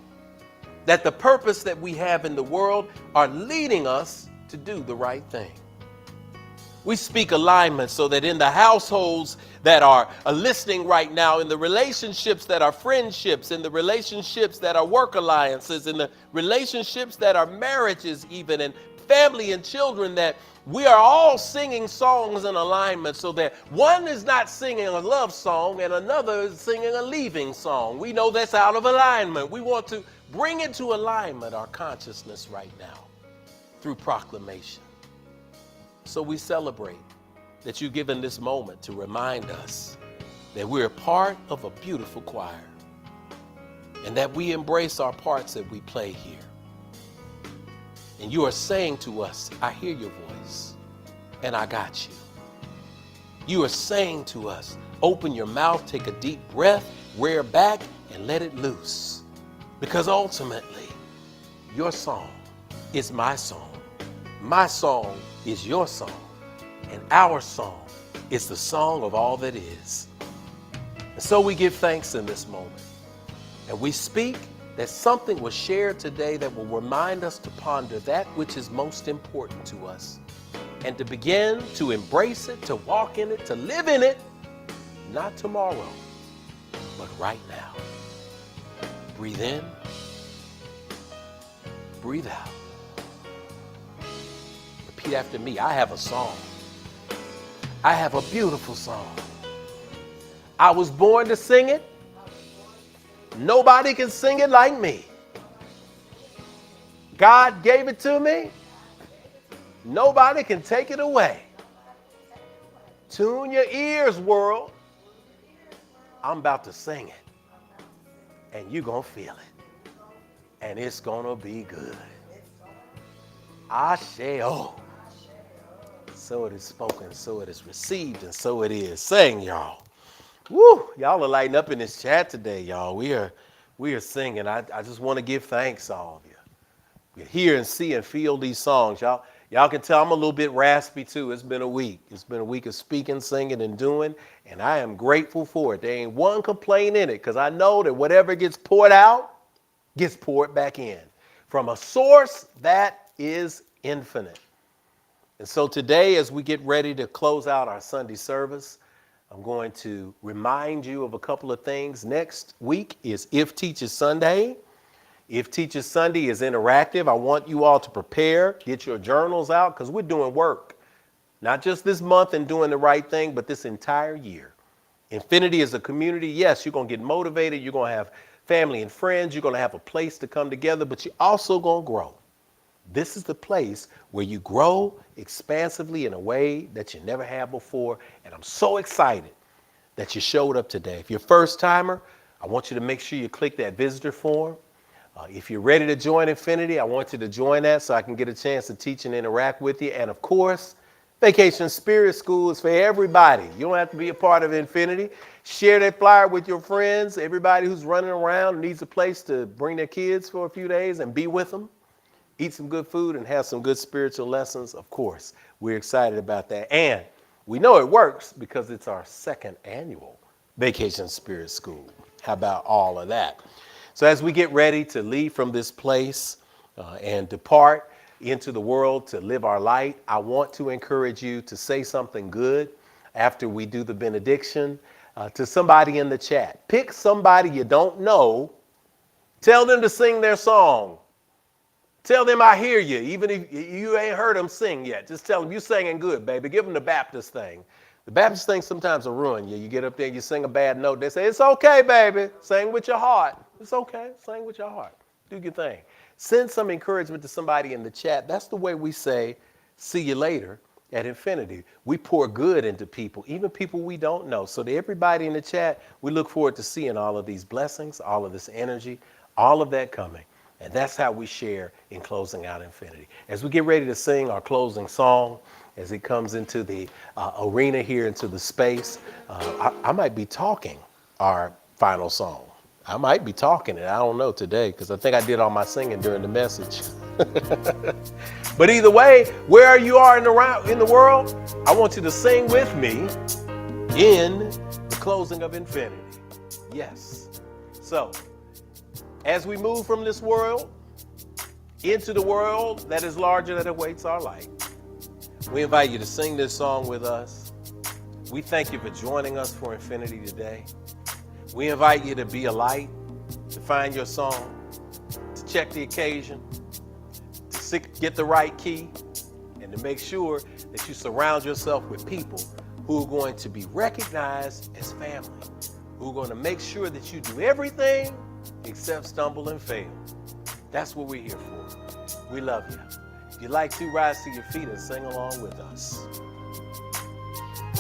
that the purpose that we have in the world are leading us to do the right thing. We speak alignment so that in the households that are listening right now, in the relationships that are friendships, in the relationships that are work alliances, in the relationships that are marriages even, and family and children, that we are all singing songs in alignment so that one is not singing a love song and another is singing a leaving song. We know that's out of alignment. We want to bring into alignment our consciousness right now through proclamation. So we celebrate that you've given this moment to remind us that we're a part of a beautiful choir and that we embrace our parts that we play here. And you are saying to us, I hear your voice and I got you. You are saying to us, open your mouth, take a deep breath, rear back and let it loose. Because ultimately, your song is my song. My song is your song. And our song is the song of all that is. And so we give thanks in this moment. And we speak that something was shared today that will remind us to ponder that which is most important to us and to begin to embrace it, to walk in it, to live in it, not tomorrow, but right now. Breathe in, breathe out. Repeat after me. I have a song. I have a beautiful song. I was born to sing it. Nobody can sing it like me. God gave it to me. Nobody can take it away. Tune your ears, world. I'm about to sing it, and you're going to feel it, and it's going to be good. Ashe, oh. So it is spoken, so it is received, and so it is. Sing, y'all. Woo! Y'all are lighting up in this chat today, y'all. We are singing. I just want to give thanks to all of you. We hear and see and feel these songs. Y'all can tell I'm a little bit raspy too. It's been a week. It's been a week of speaking, singing, and doing, and I am grateful for it. There ain't one complaint in it, because I know that whatever gets poured out gets poured back in from a source that is infinite. And so today, as we get ready to close out our Sunday service, I'm going to remind you of a couple of things. Next week is If Teaches Sunday. If Teaches Sunday is interactive. I want you all to prepare, get your journals out, because we're doing work. Not just this month and doing the right thing, but this entire year. Infinity is a community. Yes, you're going to get motivated. You're going to have family and friends. You're going to have a place to come together, but you're also going to grow. This is the place where you grow expansively in a way that you never have before. And I'm so excited that you showed up today. If you're a first timer, I want you to make sure you click that visitor form. If you're ready to join Infinity, I want you to join that so I can get a chance to teach and interact with you. And of course, Vacation Spirit School is for everybody. You don't have to be a part of Infinity. Share that flyer with your friends. Everybody who's running around needs a place to bring their kids for a few days and be with them. Eat some good food and have some good spiritual lessons. Of course, we're excited about that. And we know it works because it's our second annual Vacation Spirit School. How about all of that? So as we get ready to leave from this place and depart into the world to live our light, I want to encourage you to say something good after we do the benediction to somebody in the chat. Pick somebody you don't know. Tell them to sing their song. Tell them I hear you, even if you ain't heard them sing yet. Just tell them you singing good, baby. Give them the Baptist thing. The Baptist thing sometimes will ruin you. You get up there, you sing a bad note. They say, it's okay, baby. Sing with your heart. It's okay. Sing with your heart. Do your thing. Send some encouragement to somebody in the chat. That's the way we say, see you later at Infinity. We pour good into people, even people we don't know. So to everybody in the chat, we look forward to seeing all of these blessings, all of this energy, all of that coming. And that's how we share in closing out Infinity. As we get ready to sing our closing song, as it comes into the arena here, into the space, I might be talking our final song. I might be talking it. I don't know today, because I think I did all my singing during the message. But either way, where you are in the world, I want you to sing with me in the closing of Infinity. Yes. So, as we move from this world into the world that is larger that awaits our light, we invite you to sing this song with us. We thank you for joining us for Infinity today. We invite you to be a light, to find your song, to check the occasion, to get the right key, and to make sure that you surround yourself with people who are going to be recognized as family, who are going to make sure that you do everything except stumble and fail. That's what we're here for. We love you. If you'd like to, rise to your feet and sing along with us.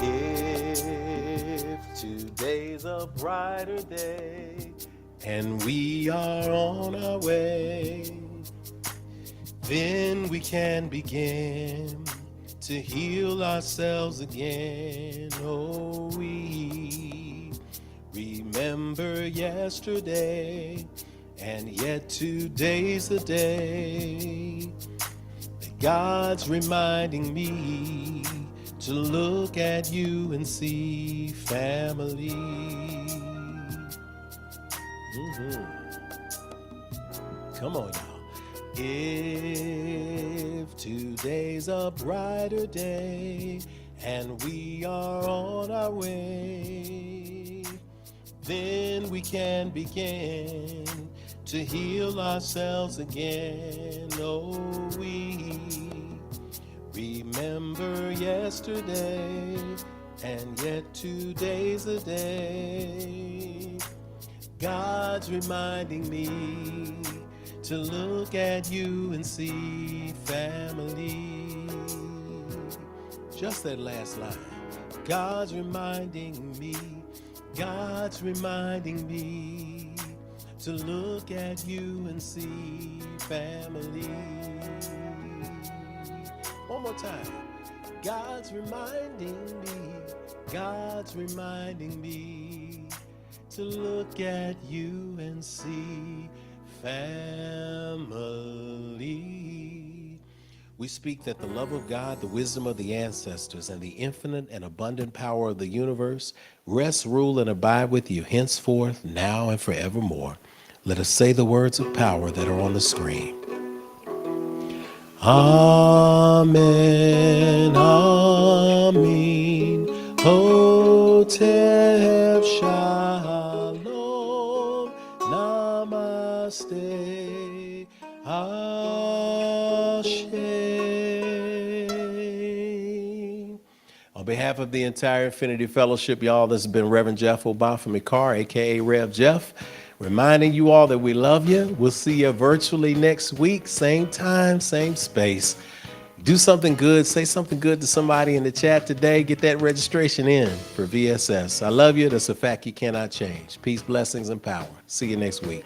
If today's a brighter day and we are on our way, then we can begin to heal ourselves again. Oh, we remember yesterday, and yet today's the day that God's reminding me to look at you and see family. Come on, y'all. If today's a brighter day and we are on our way, then we can begin to heal ourselves again. Oh, we remember yesterday, and yet today's the day God's reminding me to look at you and see family. Just that last line. God's reminding me, God's God's reminding me to look at you and see family. One more time. God's reminding me to look at you and see family. We speak that the love of God, the wisdom of the ancestors, and the infinite and abundant power of the universe rest, rule, and abide with you henceforth, now, and forevermore. Let us say the words of power that are on the screen. Amen, amen, hotep shalom, namaste, ashe. On behalf of the entire Infinity Fellowship, y'all, this has been Reverend Jeff Obafemi Carr, a.k.a. Rev Jeff, reminding you all that we love you. We'll see you virtually next week, same time, same space. Do something good. Say something good to somebody in the chat today. Get that registration in for VSS. I love you. That's a fact you cannot change. Peace, blessings, and power. See you next week.